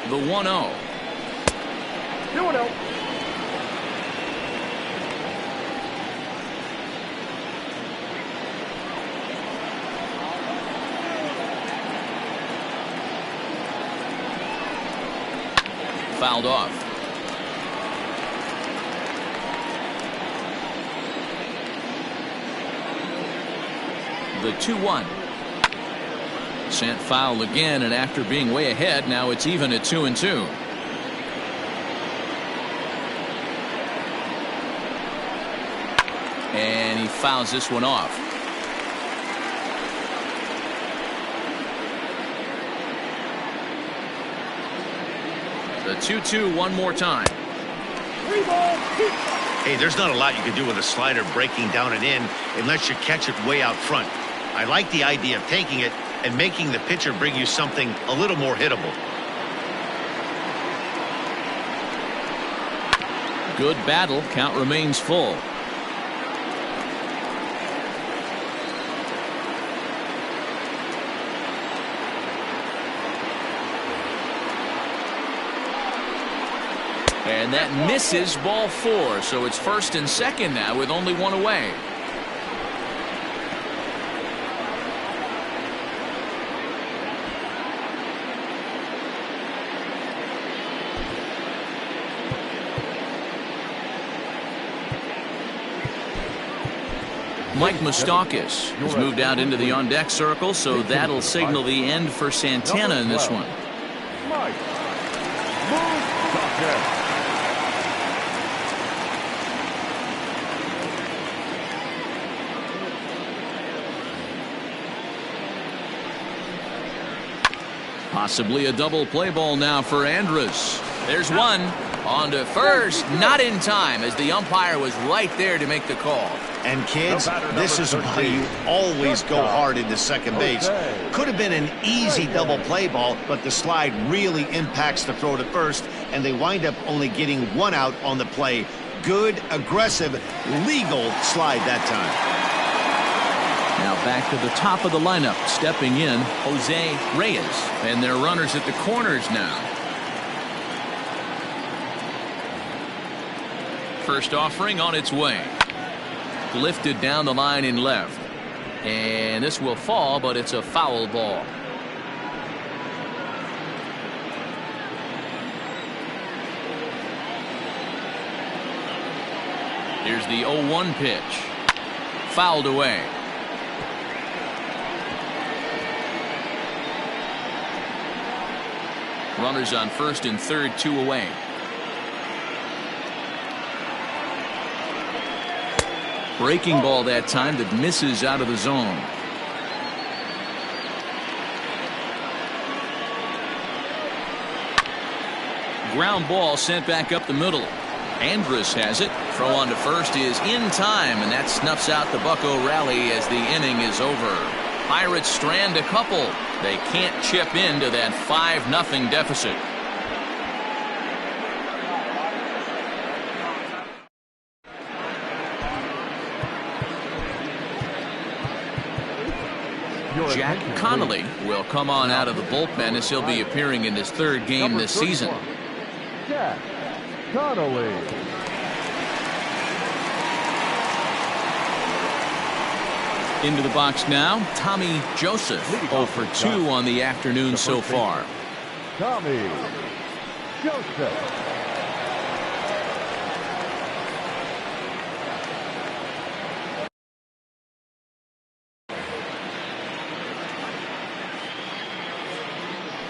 The 1-0. 2-0. Fouled off. The 2-1. Sent foul again, and after being way ahead, now it's even at 2-2. And he fouls this one off. The 2-2 one more time. Hey, there's not a lot you can do with a slider breaking down and in unless you catch it way out front. I like the idea of taking it and making the pitcher bring you something a little more hittable. Good battle. Count remains full. And that misses, ball 4. So it's first and second now with only one away. Mike Moustakas has moved out into the on-deck circle, so that'll signal the end for Santana in this one. Mike Moustakas. Possibly a double play ball now for Andrus. There's one. On to first. Not in time, as the umpire was right there to make the call. And kids, this is why you always go hard into second base. Could have been an easy double play ball, but the slide really impacts the throw to first, and they wind up only getting one out on the play. Good, aggressive, legal slide that time. Now back to the top of the lineup, stepping in, Jose Reyes. And their runners at the corners now. First offering on its way. Lifted down the line in left. And this will fall, but it's a foul ball. Here's the 0-1 pitch. Fouled away. Runners on first and third, 2 away. Breaking ball that time that misses out of the zone. Ground ball sent back up the middle. Andrus has it. Throw on to first is in time, and that snuffs out the Bucco rally as the inning is over. Pirates strand a couple. They can't chip into that 5-0 deficit. Jack Connolly will come on out of the bullpen as he'll be appearing in his third game this season. Jack Connolly. Into the box now, Tommy Joseph, 0 for 2 on the afternoon so far. Tommy Joseph.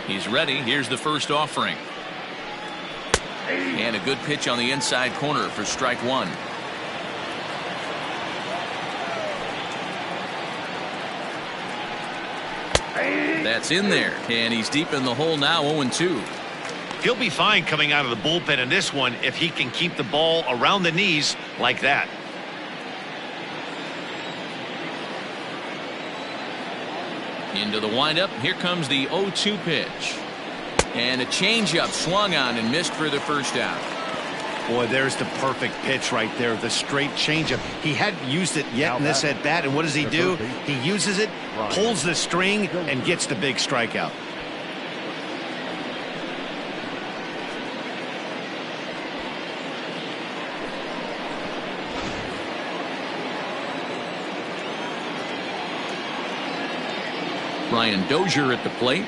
He's ready. Here's the first offering. And a good pitch on the inside corner for strike 1. That's in there, and he's deep in the hole now, 0-2. He'll be fine coming out of the bullpen in this one if he can keep the ball around the knees like that. Into the windup. Here comes the 0-2 pitch. And a changeup swung on and missed for the first out. Boy, there's the perfect pitch right there, the straight changeup. He hadn't used it yet in this at-bat, and what does he do? He uses it, pulls the string, and gets the big strikeout. Brian Dozier at the plate.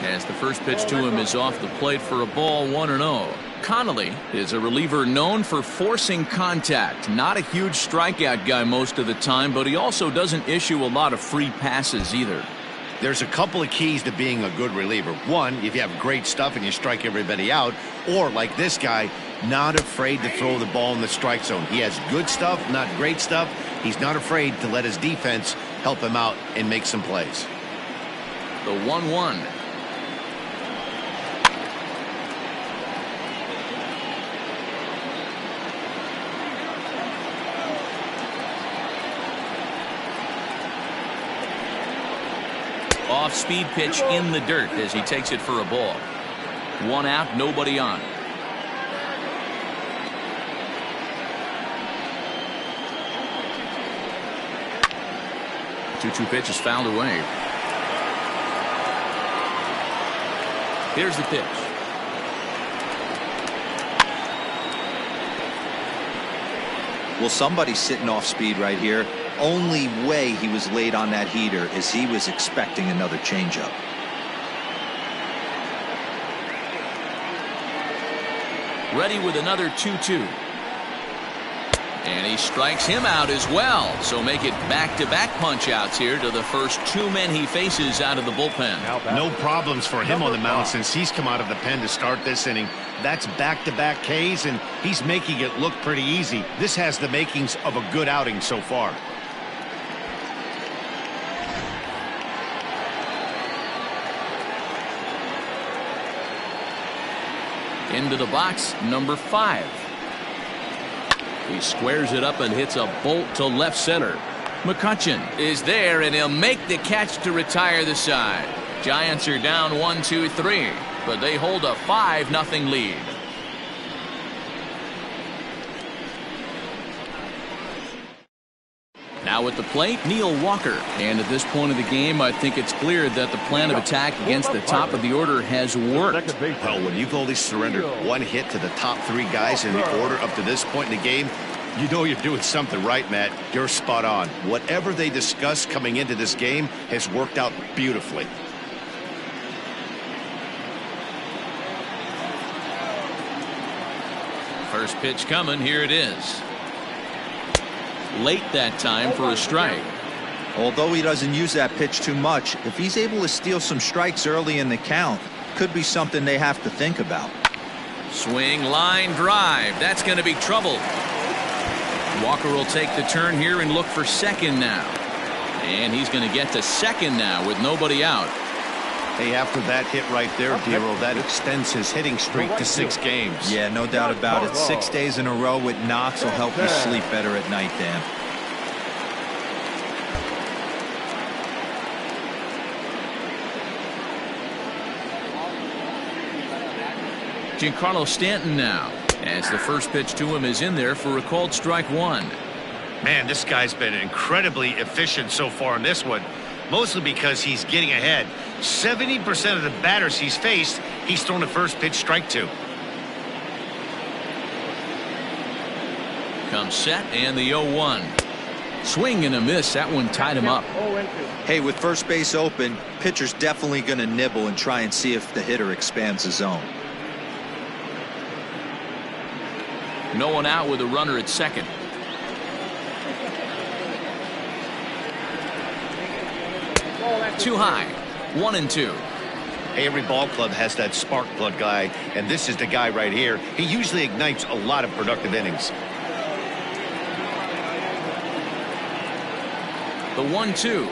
As the first pitch to him is off the plate for a ball, 1-0. Connolly is a reliever known for forcing contact. Not a huge strikeout guy most of the time, but he also doesn't issue a lot of free passes either. There's a couple of keys to being a good reliever. One, if you have great stuff and you strike everybody out, or like this guy, not afraid to throw the ball in the strike zone. He has good stuff, not great stuff. He's not afraid to let his defense help him out and make some plays. The 1-1. Off-speed pitch in the dirt as he takes it for a ball. 1 out, nobody on. The 2-2 pitch is fouled away. Here's the pitch. Well, somebody's sitting off speed right here. Only way he was late on that heater is he was expecting another changeup. Ready with another 2-2. And he strikes him out as well. So make it back-to-back punch-outs here to the first 2 men he faces out of the bullpen. No problems for him on the mound since he's come out of the pen to start this inning. That's back-to-back Ks, and he's making it look pretty easy. This has the makings of a good outing so far. Into the box, number 5. He squares it up and hits a bolt to left center. McCutchen is there, and he'll make the catch to retire the side. Giants are down 1-2-3, but they hold a 5-0 lead. Now at the plate, Neil Walker. And at this point of the game, I think it's clear that the plan of attack against the top of the order has worked. Well, when you've only surrendered 1 hit to the top 3 guys in the order up to this point in the game, you know you're doing something right, Matt. You're spot on. Whatever they discussed coming into this game has worked out beautifully. First pitch coming. Here it is. Late that time for a strike. Although he doesn't use that pitch too much, if he's able to steal some strikes early in the count, could be something they have to think about. Swing, line drive. That's going to be trouble. Walker will take the turn here and look for second now. And he's going to get to second now with nobody out. Hey, after that hit right there, Dero, that extends his hitting streak to 6 games. Yeah, no doubt about it. 6 days in a row with knocks will help you sleep better at night, Dan. Giancarlo Stanton now, as the first pitch to him is in there for a called strike 1. Man, this guy's been incredibly efficient so far in this one, mostly because he's getting ahead. 70% of the batters he's faced, he's thrown a first pitch strike to. Comes set and the 0-1. Swing and a miss. That one tied him up. Hey, with first base open, pitcher's definitely going to nibble and try and see if the hitter expands the zone. No one out with a runner at second. Too high. 1-2. Hey, every ball club has that spark plug guy, and this is the guy right here. He usually ignites a lot of productive innings. The 1-2.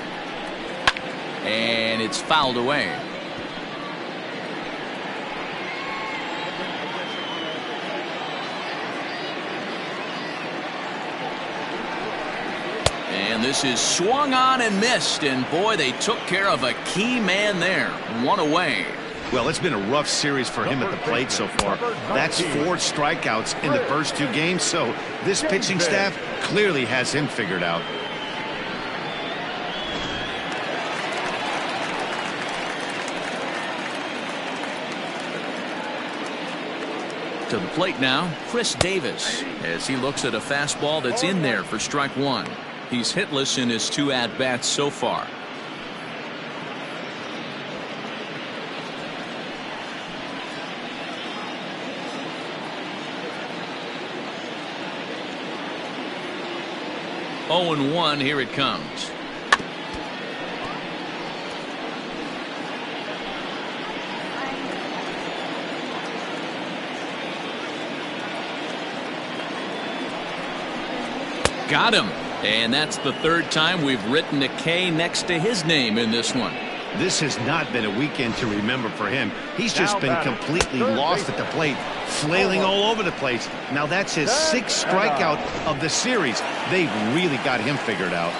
And it's fouled away. And this is swung on and missed, and boy, they took care of a key man there. 1 away. Well, it's been a rough series for him at the plate so far. That's 4 strikeouts in the first 2 games, so this pitching staff clearly has him figured out. To the plate now, Chris Davis, as he looks at a fastball that's in there for strike 1. He's hitless in his 2 at-bats so far. Oh and 1, here it comes. Got him. And that's the 3rd time we've written a K next to his name in this one. This has not been a weekend to remember for him. He's just been completely lost at the plate, flailing all over the place. Now that's his 6th strikeout of the series. They've really got him figured out.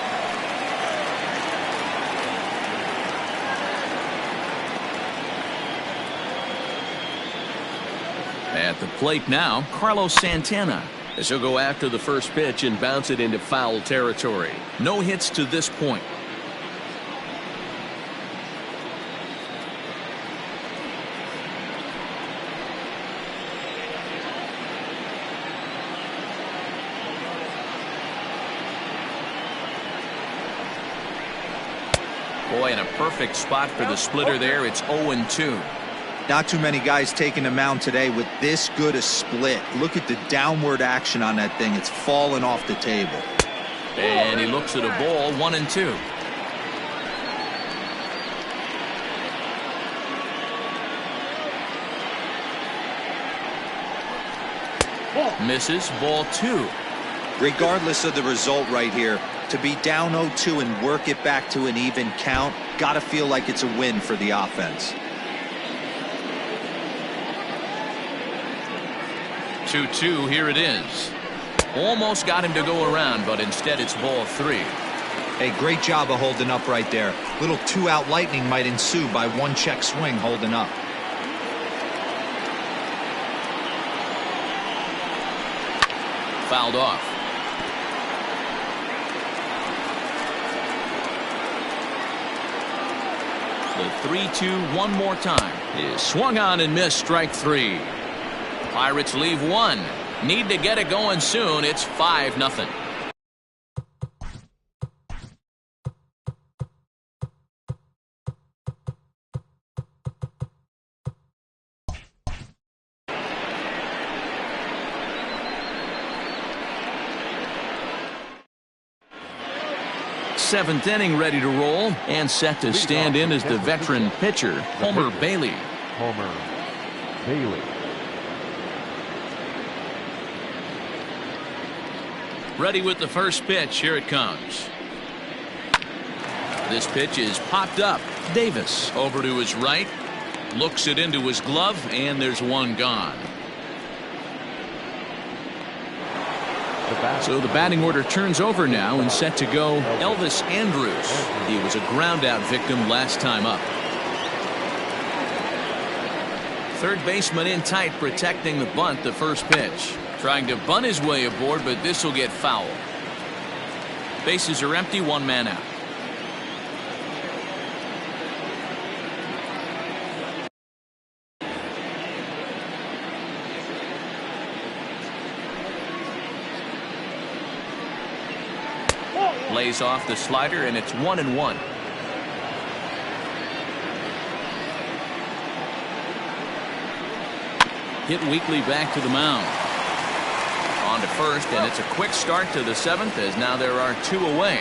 At the plate now, Carlos Santana, as he'll go after the first pitch and bounce it into foul territory. No hits to this point. Boy, in a perfect spot for the splitter there. It's 0-2. Not too many guys taking the mound today with this good a split. Look at the downward action on that thing. It's falling off the table. And he looks at a ball, 1-2. Misses, ball 2. Regardless of the result right here, to be down 0-2 and work it back to an even count, gotta feel like it's a win for the offense. 2-2, here it is. Almost got him to go around, but instead it's ball 3. Hey, great job of holding up right there. Little 2-out lightning might ensue by 1 check swing holding up. Fouled off. The 3-2 one more time is swung on and missed, strike 3. Pirates leave 1. Need to get it going soon. It's 5-0. Seventh inning ready to roll and set to stand in as the veteran pitcher, Homer Bailey. Homer Bailey. Ready with the first pitch. Here it comes. This pitch is popped up. Davis over to his right. Looks it into his glove, and there's 1 gone. So the batting order turns over now and set to go Elvis Andrus. He was a ground out victim last time up. Third baseman in tight, protecting the bunt. The first pitch. Trying to bunt his way aboard, but this will get foul. Bases are empty, 1 man out. Lays off the slider, and it's 1-1. Hit weakly back to the mound. On to first, and it's a quick start to the 7th, as now there are 2 away.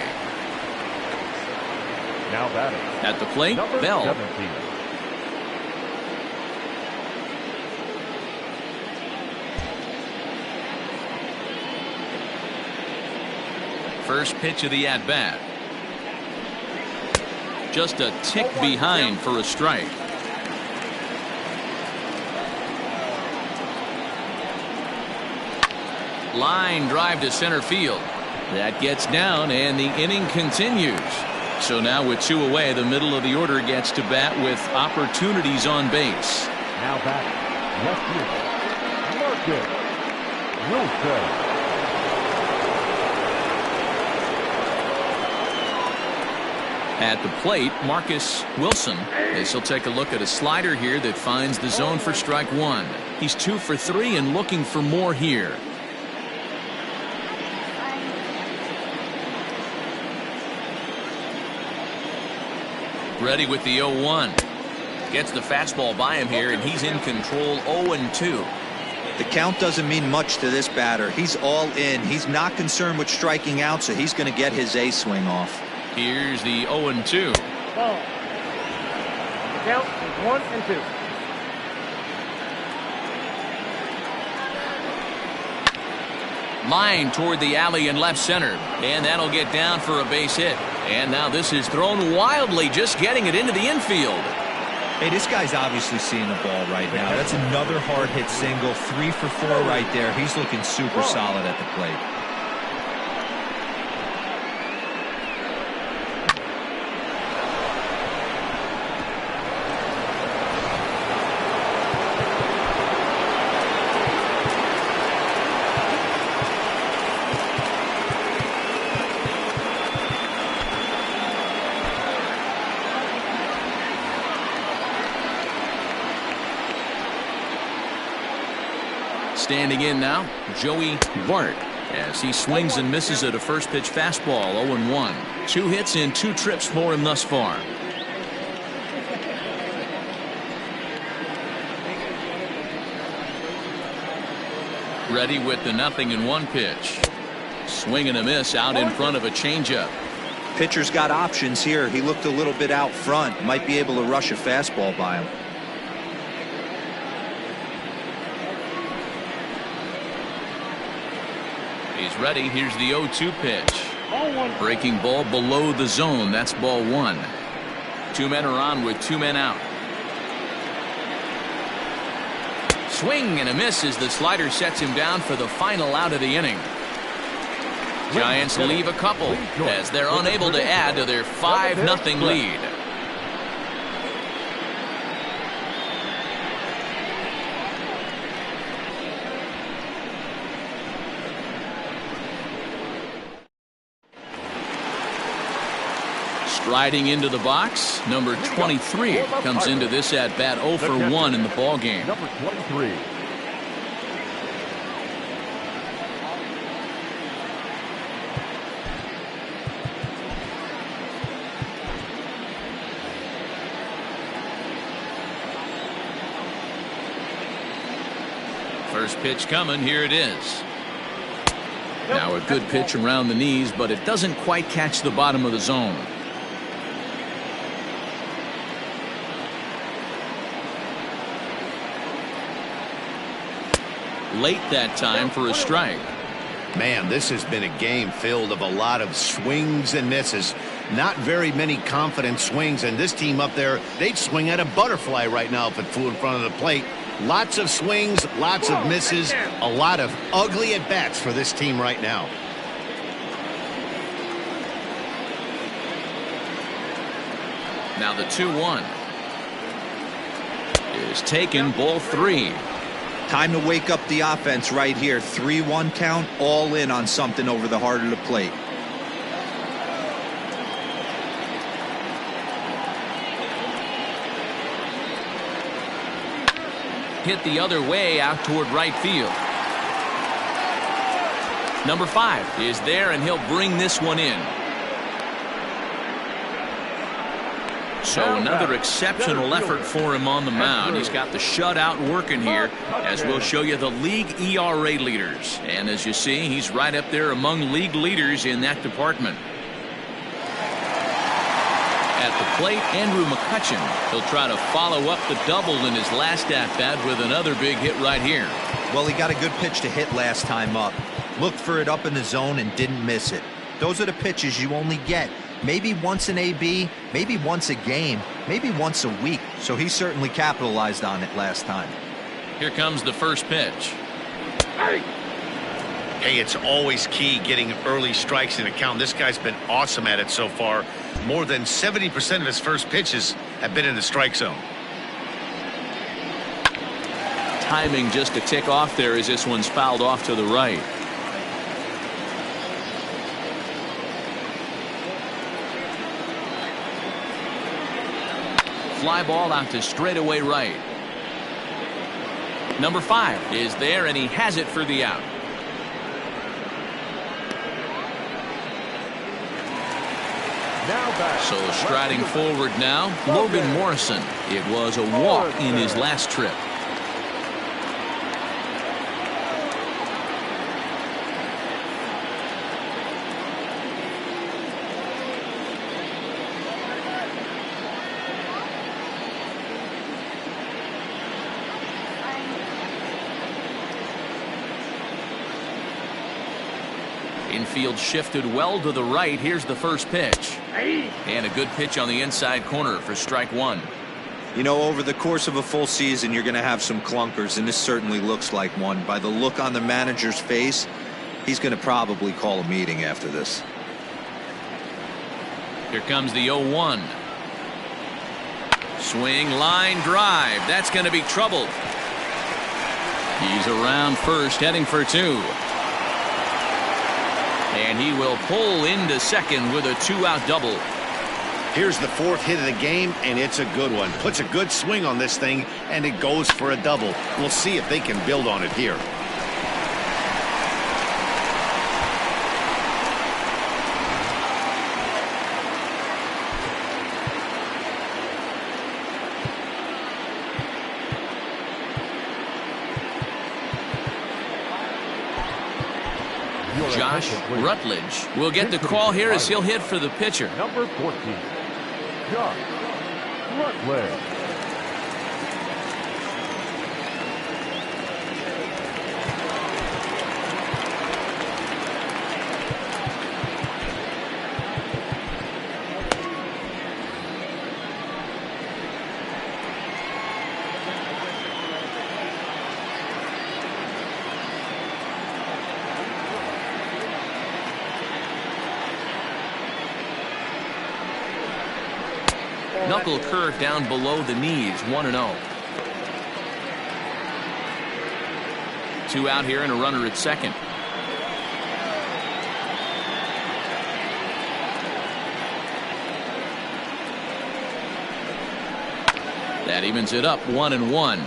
Now batting. At the plate, Bell. 17. First pitch of the at-bat. Just a tick behind for a strike. Line drive to center field. That gets down, and the inning continues. So now with 2 away, the middle of the order gets to bat with opportunities on base. Now back, left field, Marcus Wilson. At the plate, Marcus Wilson, as he'll take a look at a slider here that finds the zone for strike 1. He's 2 for 3 and looking for more here. Ready with the 0-1. Gets the fastball by him here, and he's in control 0-2. The count doesn't mean much to this batter. He's all in. He's not concerned with striking out, so he's going to get his A swing off. Here's the 0-2. Ball. The count is 1-2. Line toward the alley in left center, and that'll get down for a base hit. And now this is thrown wildly, just getting it into the infield. Hey, this guy's obviously seeing the ball right now. That's another hard hit single. 3 for 4 right there. He's looking super solid at the plate. Standing in now, Joey Bart, as he swings and misses at a first pitch fastball. 0-1. 2 hits in 2 trips for him thus far. Ready with the 0-1 pitch. Swing and a miss out in front of a changeup. Pitcher's got options here. He looked a little bit out front. Might be able to rush a fastball by him. He's ready. Here's the 0-2 pitch. Breaking ball below the zone. That's ball 1. 2 men are on with 2 men out. Swing and a miss as the slider sets him down for the final out of the inning. Giants leave a couple as they're unable to add to their 5-0 lead. Striding into the box, number 23 comes into this at bat 0 for 1 in the ball game. Number 23. First pitch coming. Here it is. Now a good pitch around the knees, but it doesn't quite catch the bottom of the zone. Late that time for a strike. Man, this has been a game filled of a lot of swings and misses. Not very many confident swings, and this team up there, they'd swing at a butterfly right now if it flew in front of the plate. Lots of swings, lots of misses, a lot of ugly at-bats for this team right now. Now the 2-1 is taken, ball 3. Time to wake up the offense right here. 3-1 count, all in on something over the heart of the plate. Hit the other way out toward right field. Number 5 is there, and he'll bring this one in. So another exceptional effort for him on the mound. He's got the shutout working here, as we'll show you the league ERA leaders. And as you see, he's right up there among league leaders in that department. At the plate, Andrew McCutchen. He'll try to follow up the double in his last at-bat with another big hit right here. Well, he got a good pitch to hit last time up. Looked for it up in the zone and didn't miss it. Those are the pitches you only get. Maybe once an AB, maybe once a game, maybe once a week. So he certainly capitalized on it last time. Here comes the first pitch. Hey, it's always key getting early strikes in a count. This guy's been awesome at it so far. More than 70% of his first pitches have been in the strike zone. Timing just a tick off there as this one's fouled off to the right. Fly ball out to straightaway right. Number 5 is there, and he has it for the out. So striding forward now, Logan Morrison. It was a walk in his last trip. Infield shifted well to the right. Here's the first pitch. And a good pitch on the inside corner for strike 1. You know, over the course of a full season, you're going to have some clunkers, and this certainly looks like one. By the look on the manager's face, he's going to probably call a meeting after this. Here comes the 0-1. Swing, line drive. That's going to be trouble. He's around first, heading for 2. And he will pull into second with a 2-out double. Here's the 4th hit of the game, and it's a good one. Puts a good swing on this thing, and it goes for a double. We'll see if they can build on it here. Josh Rutledge will get the call here as he'll hit for the pitcher. Number 14, Josh Rutledge. Knuckle curve down below the knees, 1-0. 2 out here and a runner at second. That evens it up, 1-1.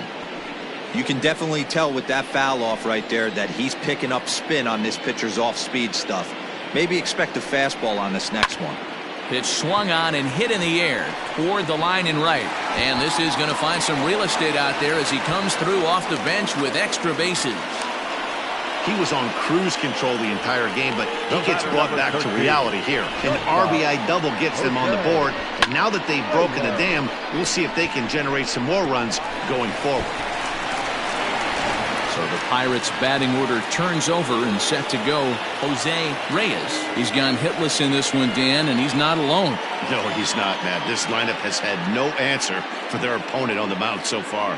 You can definitely tell with that foul off right there that he's picking up spin on this pitcher's off-speed stuff. Maybe expect a fastball on this next one. Pitch swung on and hit in the air toward the line and right. And this is going to find some real estate out there as he comes through off the bench with extra bases. He was on cruise control the entire game, but he gets brought back to reality here. An RBI double gets them on the board, and now that they've broken the dam, we'll see if they can generate some more runs going forward. So the Pirates batting order turns over and set to go. Jose Reyes. He's gone hitless in this one, Dan, and he's not alone. No, he's not, Matt. This lineup has had no answer for their opponent on the mound so far.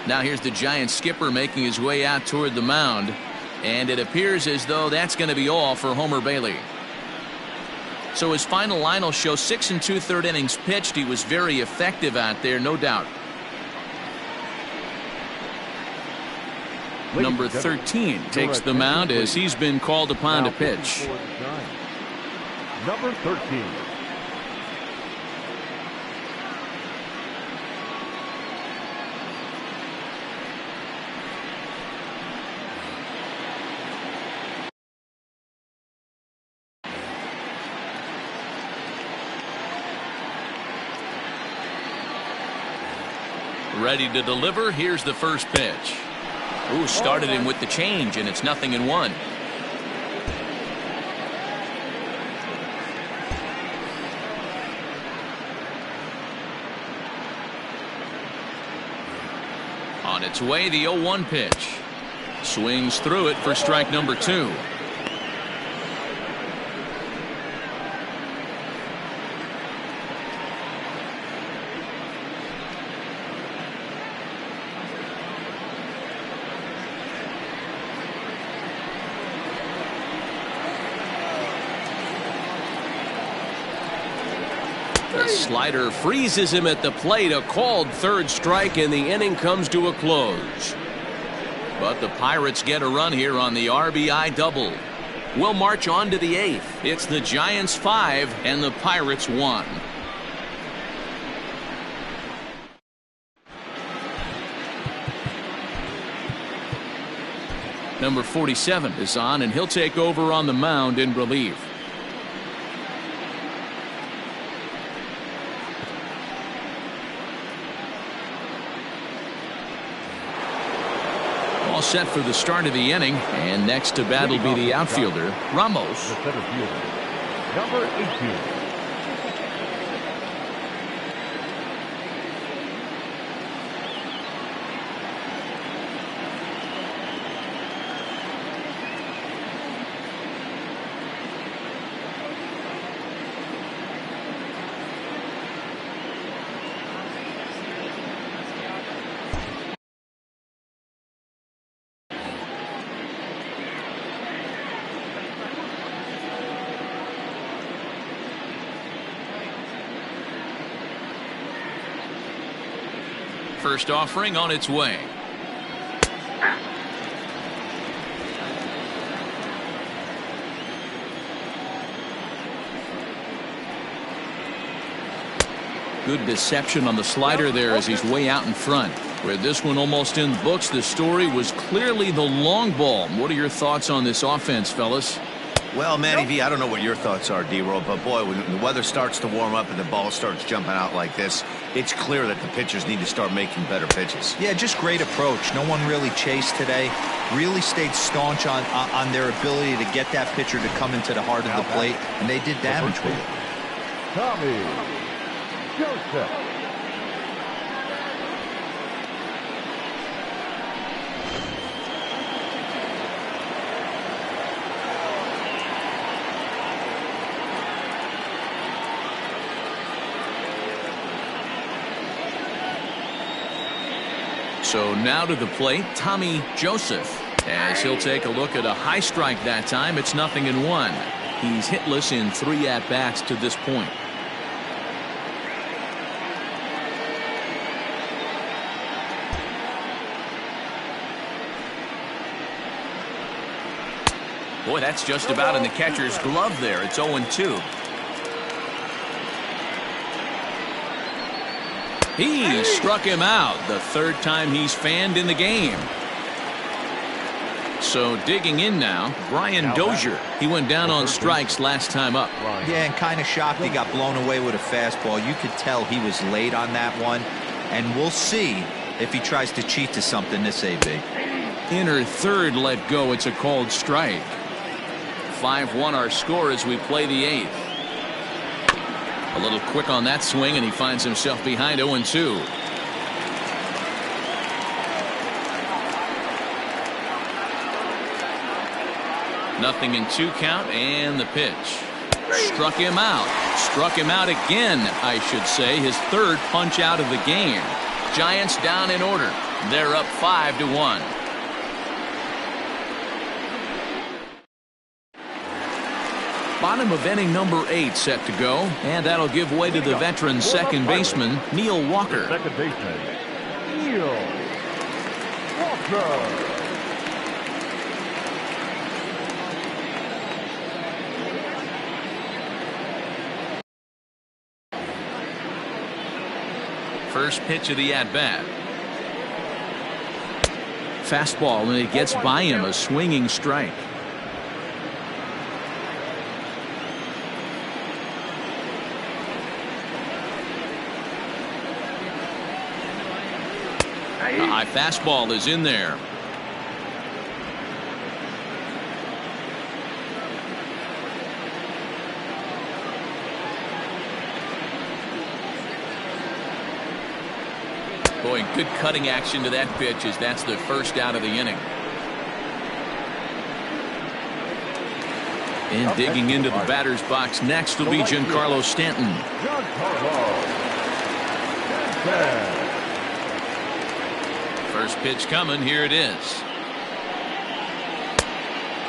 Now here's the Giants skipper making his way out toward the mound, and it appears as though that's going to be all for Homer Bailey. So his final line will show 6 2/3 innings pitched. He was very effective out there, no doubt. Number 13 takes the mound as he's been called upon to pitch. Number 13. Ready to deliver. Here's the first pitch. Ooh, started him with the change, and it's 0-1. On its way, the 0-1 pitch. Swings through it for strike number 2. The slider freezes him at the plate. A called third strike, and the inning comes to a close. But the Pirates get a run here on the RBI double. We'll march on to the 8th. It's the Giants 5 and the Pirates 1. Number 47 is on, and he'll take over on the mound in relief. All set for the start of the inning, and next to bat will be the outfielder, Ramos. The center fielder, number 18. First offering on its way. Good deception on the slider there as he's way out in front. Where this one almost in the books, the story was clearly the long ball. What are your thoughts on this offense, fellas? Well, Manny V, I don't know what your thoughts are, D-Roll, but boy, when the weather starts to warm up and the ball starts jumping out like this, it's clear that the pitchers need to start making better pitches. Yeah, just great approach. No one really chased today. Really stayed staunch on their ability to get that pitcher to come into the heart of the plate, and they did damage with it. Tommy Joseph. So now to the plate, Tommy Joseph, as he'll take a look at a high strike that time. It's 0-1. He's hitless in 3 at-bats to this point. Boy, that's just about in the catcher's glove there. It's 0-2. He struck him out, the 3rd time he's fanned in the game. So digging in now, Brian Dozier. He went down on strikes last time up. Yeah, and kind of shocked he got blown away with a fastball. You could tell he was late on that one. And we'll see if he tries to cheat to something this AB. Inner third let go. It's a called strike. 5-1 our score as we play the 8th. A little quick on that swing, and he finds himself behind 0-2. Nothing in 2 count, and the pitch. Struck him out. Struck him out again, I should say. His 3rd punch out of the game. Giants down in order. They're up 5-1. Bottom of inning number 8 set to go, and that'll give way to the veteran second baseman, Neil Walker. Second baseman, Neil Walker. First pitch of the at-bat. Fastball, and it gets by him, a swinging strike. A high fastball is in there. Boy, good cutting action to that pitch as that's the first out of the inning. And digging into the batter's box next will be Giancarlo Stanton. First pitch coming. Here it is.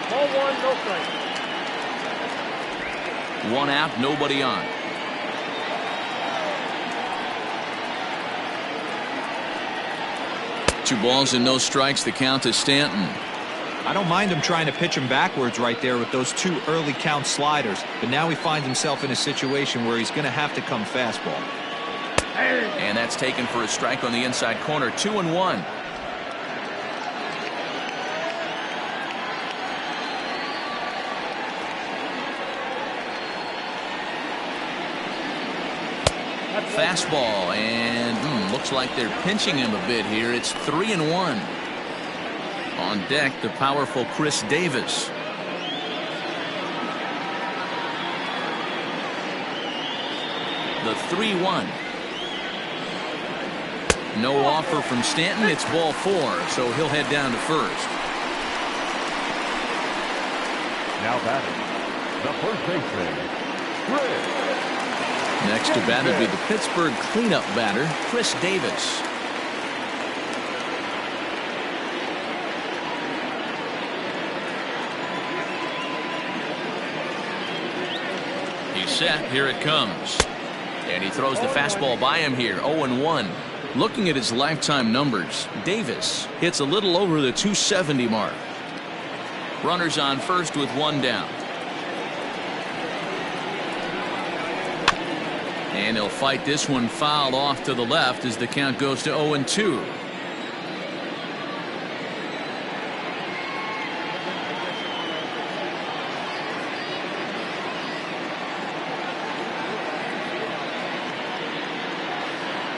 Ball one, no strike. One out, nobody on. Two balls and no strikes. The count to Stanton. I don't mind him trying to pitch him backwards right there with those two early count sliders, but now he finds himself in a situation where he's going to have to come fastball. And that's taken for a strike on the inside corner. 2-1. Fastball, and looks like they're pinching him a bit here. It's 3-1. On deck, the powerful Chris Davis. The 3-1. No offer from Stanton. It's ball 4, so he'll head down to first. Now batting, the first baseman, Chris. Next to bat would be the Pittsburgh cleanup batter, Chris Davis. He's set. Here it comes. And he throws the fastball by him here. 0-1. Looking at his lifetime numbers, Davis hits a little over the 270 mark. Runners on first with one down. And he'll fight this one foul off to the left as the count goes to 0-2.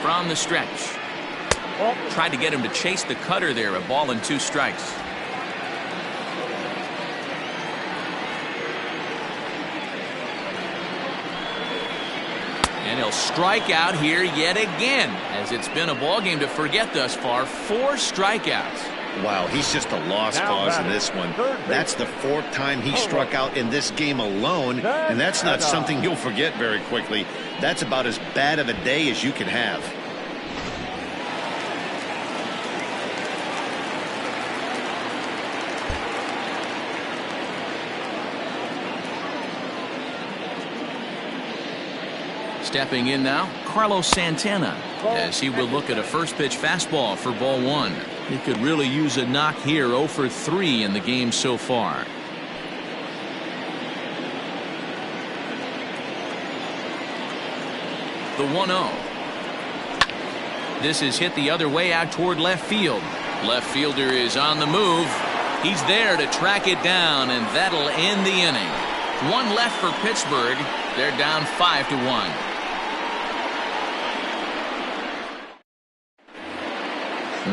From the stretch. Tried to get him to chase the cutter there. A ball and 2 strikes. And he'll strike out here yet again, as it's been a ball game to forget thus far. 4 strikeouts. Wow, he's just a lost cause in this one. That's the 4th time he struck out in this game alone, and that's not something you'll forget very quickly. That's about as bad of a day as you can have. Stepping in now, Carlos Santana, as he will look at a first pitch fastball for ball 1. He could really use a knock here. 0 for 3 in the game so far. The 1-0. This is hit the other way out toward left field. Left fielder is on the move. He's there to track it down, and that'll end the inning. 1 left for Pittsburgh. They're down 5-1.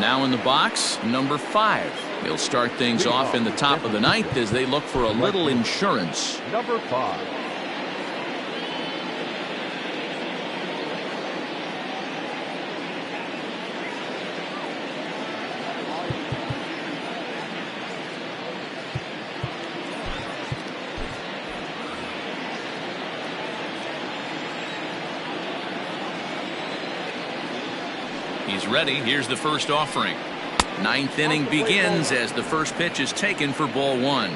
Now in the box, number 5. He'll start things off in the top of the 9th as they look for a little insurance. Number 5. He's ready. Here's the first offering. 9th inning begins as the first pitch is taken for ball 1.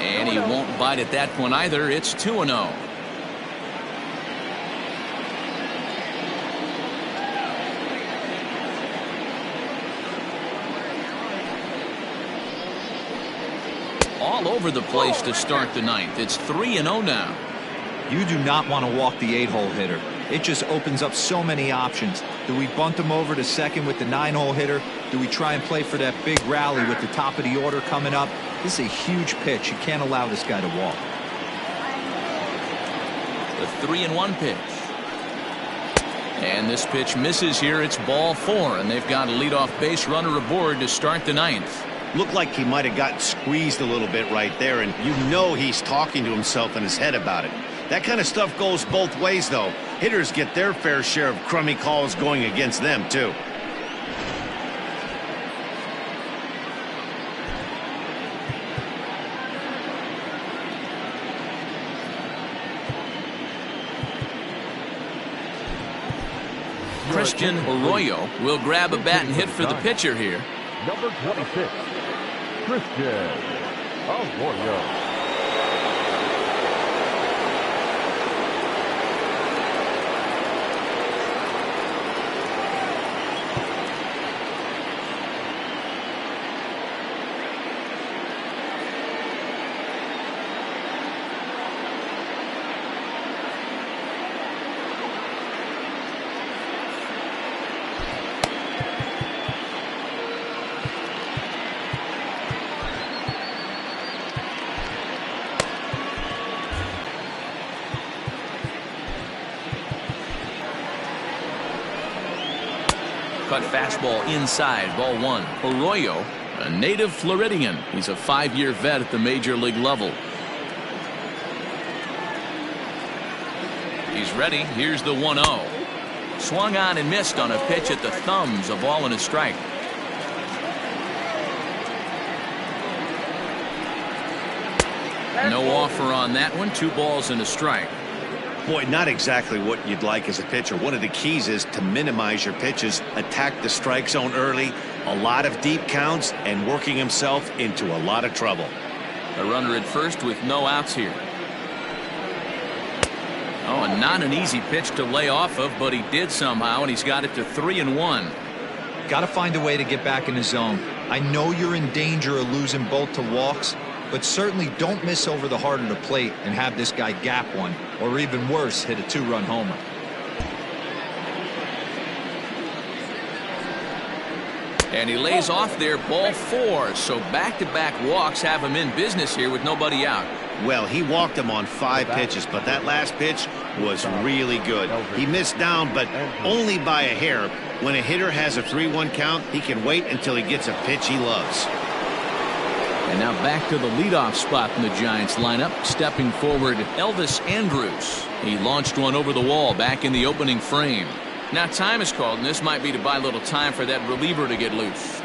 And he won't bite at that point either. It's 2-0. All over the place to start the 9th. It's 3-0 now. You do not want to walk the 8-hole hitter. It just opens up so many options. Do we bunt him over to second with the 9-hole hitter? Do we try and play for that big rally with the top of the order coming up? This is a huge pitch. You can't allow this guy to walk. The 3-1 pitch. And this pitch misses here. It's ball 4, and they've got a leadoff base runner aboard to start the 9th. Looked like he might have gotten squeezed a little bit right there, and you know he's talking to himself in his head about it. That kind of stuff goes both ways, though. Hitters get their fair share of crummy calls going against them, too. Christian Arroyo will grab a bat and hit for the pitcher here. Number 26, Christian Arroyo. Cut fastball inside, ball one. Arroyo, a native Floridian. He's a 5-year vet at the major league level. He's ready. Here's the 1-0. Swung on and missed on a pitch at the thumbs. A ball and a strike. No offer on that one. 2 balls and a strike. Boy, not exactly what you'd like as a pitcher. One of the keys is to minimize your pitches, attack the strike zone early, a lot of deep counts, and working himself into a lot of trouble. A runner at first with no outs here. Oh, and not an easy pitch to lay off of, but he did somehow, and he's got it to 3-1. Got to find a way to get back in the zone. I know you're in danger of losing both to walks, but certainly don't miss over the heart of the plate and have this guy gap one, or even worse, hit a 2-run homer. And he lays off there, ball 4. So back-to-back walks have him in business here with nobody out. Well, he walked him on 5 pitches, but that last pitch was really good. He missed down, but only by a hair. When a hitter has a 3-1 count, he can wait until he gets a pitch he loves. And now back to the leadoff spot in the Giants lineup. Stepping forward, Elvis Andrus. He launched one over the wall back in the opening frame. Now time is called, and this might be to buy a little time for that reliever to get loose.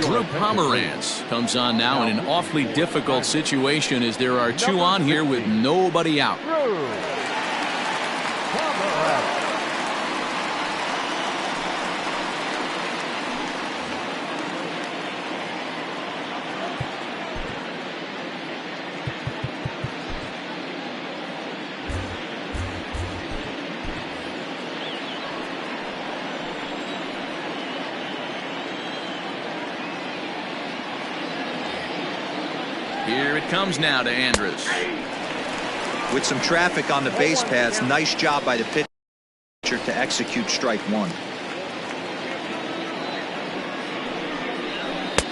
Drew Pomeranz comes on now in an awfully difficult situation as there are 2 on here with nobody out. Here it comes now to Andrus. With some traffic on the base paths, nice job by the pitcher to execute strike 1.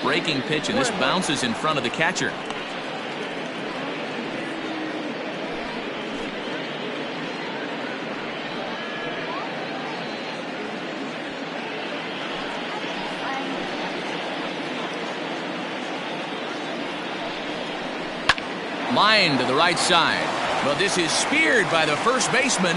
Breaking pitch, and this bounces in front of the catcher. Line to the right side. But this is speared by the first baseman.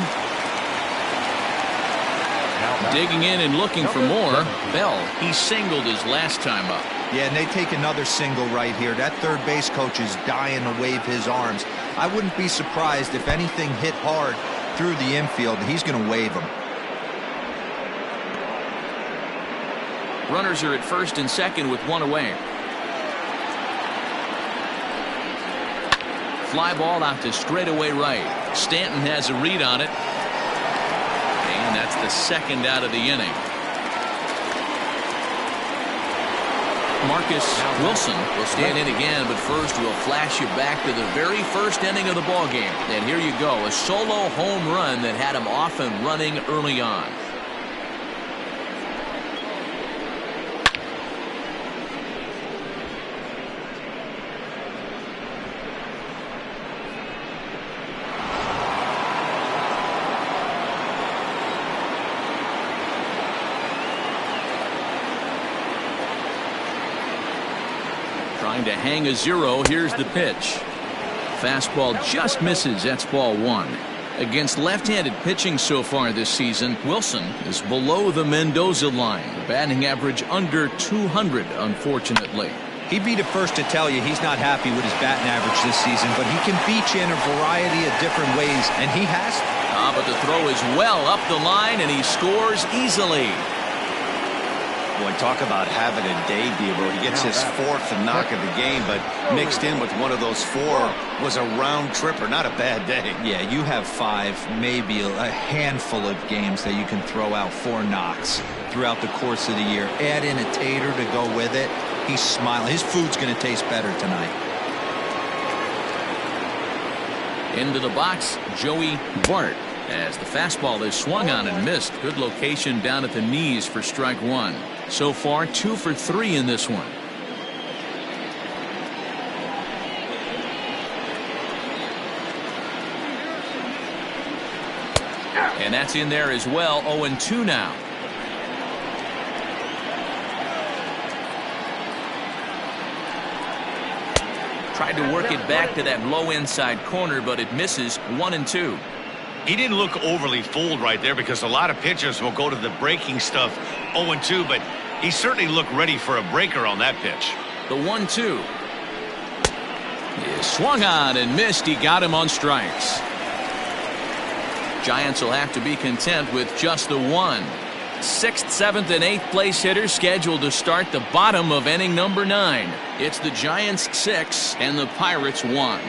Digging in and looking for more. Bell, he singled his last time up. Yeah, and they take another single right here. That third base coach is dying to wave his arms. I wouldn't be surprised if anything hit hard through the infield. He's going to wave them. Runners are at first and second with 1 away. fly ball out to straightaway right. Stanton has a read on it. And that's the second out of the inning. Marcus Wilson will stand in again, but first we'll flash you back to the very first inning of the ball game. And here you go, a solo home run that had him off and running early on. Trying to hang a zero. Here's the pitch. Fastball just misses. That's ball one. Against left-handed pitching so far this season, Wilson is below the Mendoza line. Batting average under 200, unfortunately. He'd be the first to tell you he's not happy with his batting average this season, but he can beat you in a variety of different ways, and he has. But the throw is well up the line, and he scores easily. Boy, talk about having a day, Debo. He gets his fourth knock of the game, but mixed in with one of those four was a round tripper. Not a bad day. Yeah, you have five, maybe a handful of games that you can throw out 4 knocks throughout the course of the year. Add in a tater to go with it. He's smiling. His food's going to taste better tonight. Into the box, Joey Bart. As the fastball is swung on and missed. Good location down at the knees for strike one. So far 2 for 3 in this one. And that's in there as well. 0-2 now. Tried to work it back to that low inside corner, but it misses. 1-2. He didn't look overly fooled right there because a lot of pitchers will go to the breaking stuff 0-2, but he certainly looked ready for a breaker on that pitch. The 1-2 is swung on and missed. He got him on strikes. Giants will have to be content with just the one. 6th, 7th, and 8th place hitters scheduled to start the bottom of inning number 9. It's the Giants 6 and the Pirates 1.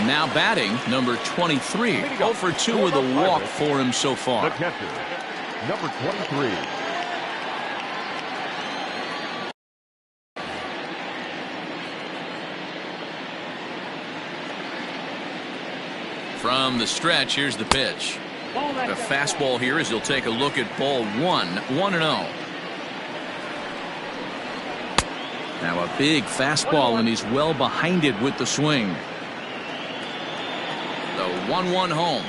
Now batting, number 23. 0 for 2 with a walk for him so far. The catcher, number 23. From the stretch, here's the pitch. A fastball here as he'll take a look at ball 1. 1-0. Now a big fastball, and he's well behind it with the swing. The 1-1 home.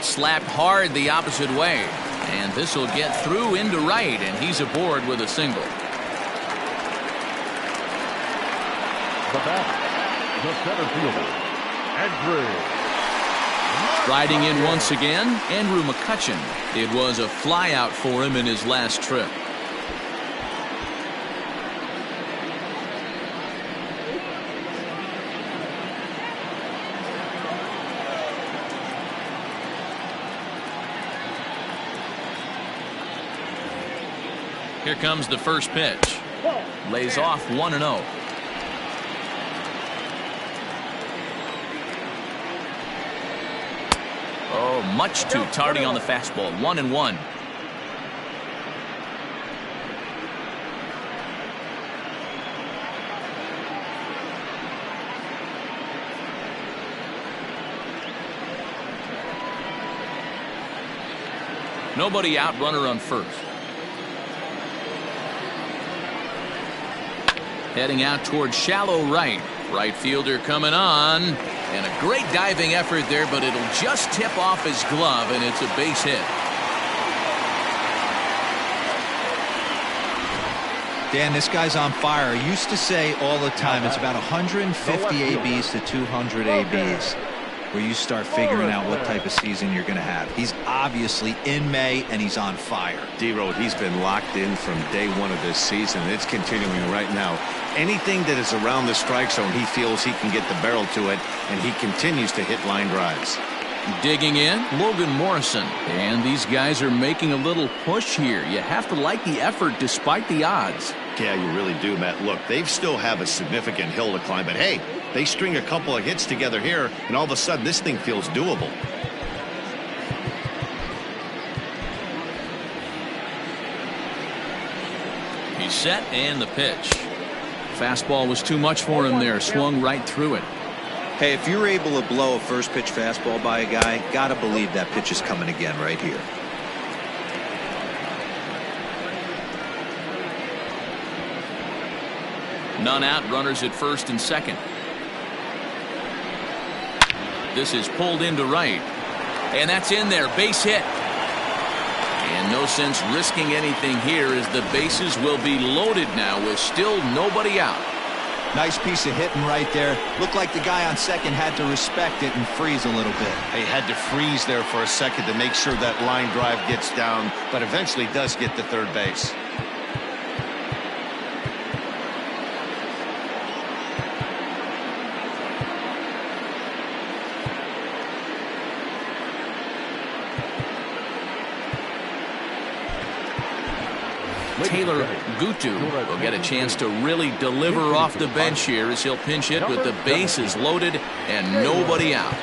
Slapped hard the opposite way. And this will get through into right, and he's aboard with a single. The bat, the center fielder, Andrew. Riding in once again, Andrew McCutchen. It was a flyout for him in his last trip. Here comes the first pitch. Lays off 1-0. Oh, much too tardy on the fastball. 1-1. Nobody out, runner on first. Heading out towards shallow right. Right fielder coming on. And a great diving effort there, but it'll just tip off his glove, and it's a base hit. Dan, this guy's on fire. I used to say all the time it's about 150 ABs to 200 ABs. where you start figuring out what type of season you're going to have. He's obviously in May, and he's on fire. D-Road, he's been locked in from day one of this season. It's continuing right now. Anything that is around the strike zone, he feels he can get the barrel to it, and he continues to hit line drives. Digging in, Logan Morrison. And these guys are making a little push here. You have to like the effort despite the odds. Yeah, you really do, Matt. Look, they still have a significant hill to climb, but hey, they string a couple of hits together here, and all of a sudden this thing feels doable. He's set, and the pitch. Fastball was too much for him there. Swung right through it. Hey, if you're able to blow a first pitch fastball by a guy, gotta believe that pitch is coming again right here. None out, runners at first and second. This is pulled into right. And that's in there, base hit. And no sense risking anything here as the bases will be loaded now with still nobody out. Nice piece of hitting right there. Looked like the guy on second had to respect it and freeze a little bit. He had to freeze there for a second to make sure that line drive gets down, but eventually does get to third base. Taylor Gutu will get a chance to really deliver off the bench here as he'll pinch hit with the bases loaded and nobody out.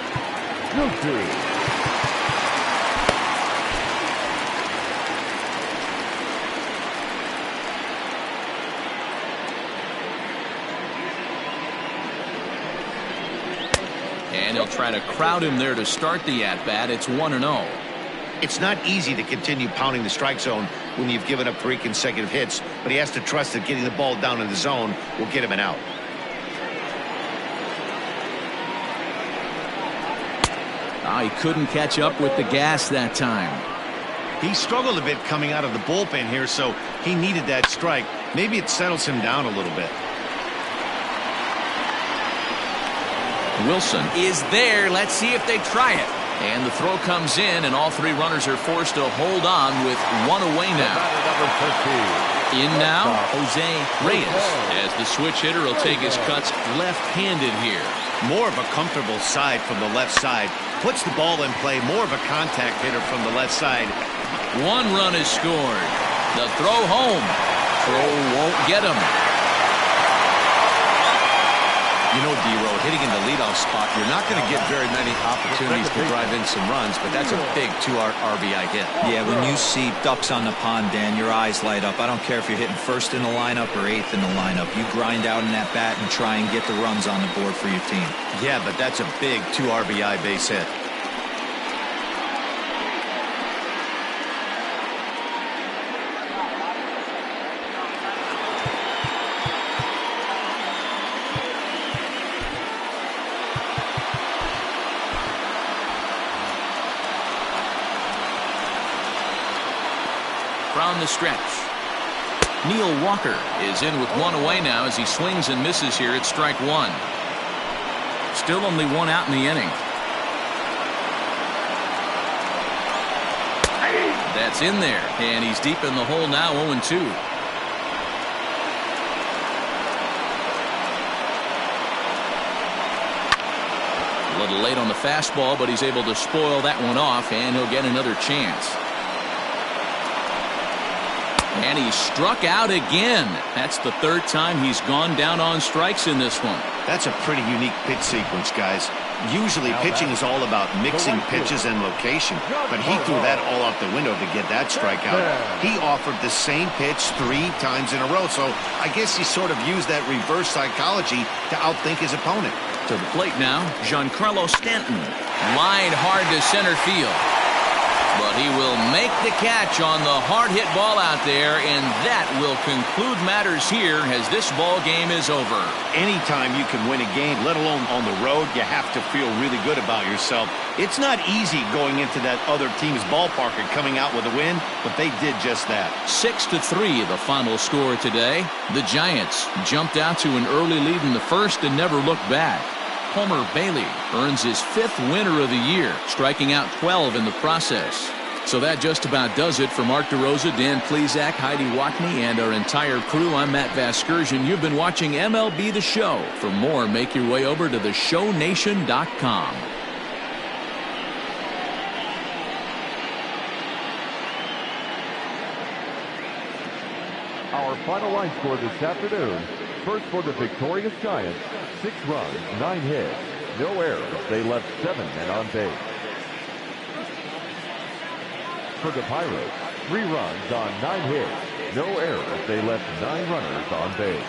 And he'll try to crowd him there to start the at-bat. It's 1-0. It's not easy to continue pounding the strike zone when you've given up 3 consecutive hits, but he has to trust that getting the ball down in the zone will get him an out. He couldn't catch up with the gas that time. He struggled a bit coming out of the bullpen here, so he needed that strike. Maybe it settles him down a little bit. Wilson is there. Let's see if they try it. And the throw comes in, and all 3 runners are forced to hold on with 1 away now. In now, Jose Reyes, as the switch hitter will take his cuts left-handed here. More of a comfortable side from the left side. Puts the ball in play. More of a contact hitter from the left side. 1 run is scored. The throw home. Throw won't get him. You know, D-Row, hitting in the leadoff spot, you're not going to get very many opportunities to drive in some runs, but that's a big 2 RBI hit. Yeah, when you see ducks on the pond, Dan, your eyes light up. I don't care if you're hitting first in the lineup or 8th in the lineup. You grind out in that bat and try and get the runs on the board for your team. Yeah, but that's a big 2 RBI base hit. From the stretch, Neil Walker is in with 1 away now as he swings and misses here at strike 1. Still only 1 out in the inning. That's in there, and he's deep in the hole now, 0-2. A little late on the fastball, but he's able to spoil that one off, and he'll get another chance. And he struck out again. That's the 3rd time he's gone down on strikes in this one. That's a pretty unique pitch sequence, guys. Usually pitching is all about mixing pitches and location, but he threw that all out the window to get that strikeout. He offered the same pitch 3 times in a row, so I guess he sort of used that reverse psychology to outthink his opponent. To the plate now, Giancarlo Stanton. Line hard to center field. But he will make the catch on the hard-hit ball out there, and that will conclude matters here as this ball game is over. Anytime you can win a game, let alone on the road, you have to feel really good about yourself. It's not easy going into that other team's ballpark and coming out with a win, but they did just that. 6-3 the final score today. The Giants jumped out to an early lead in the first and never looked back. Homer Bailey earns his 5th winner of the year, striking out 12 in the process. So that just about does it for Mark DeRosa, Dan Plesac, Heidi Watney, and our entire crew. I'm Matt Vasgersian. You've been watching MLB The Show. For more, make your way over to theshownation.com. Our final line score this afternoon. First for the victorious Giants, 6 runs, 9 hits, no errors. They left 7 men on base. For the Pirates, 3 runs on 9 hits, no errors. They left 9 runners on base.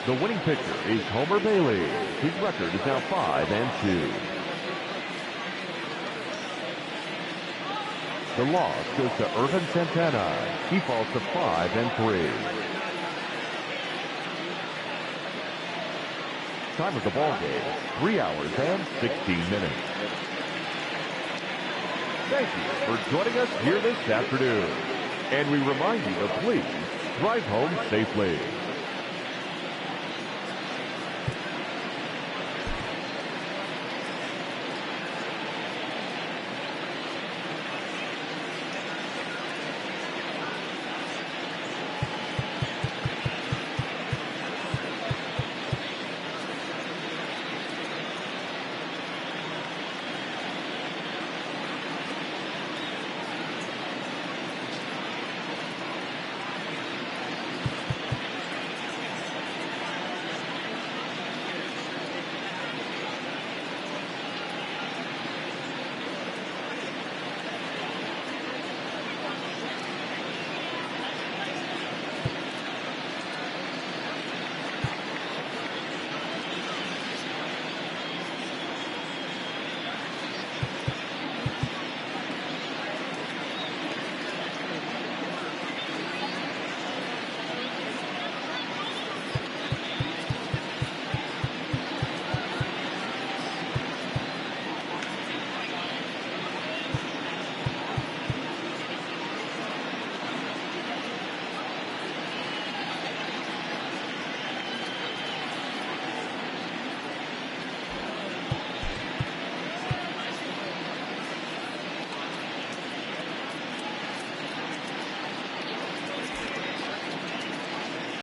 The winning pitcher is Homer Bailey. His record is now 5-2. The loss goes to Irvin Santana. He falls to 5-3. Time of the ball game, 3 hours and 16 minutes. Thank you for joining us here this afternoon. And we remind you to please drive home safely.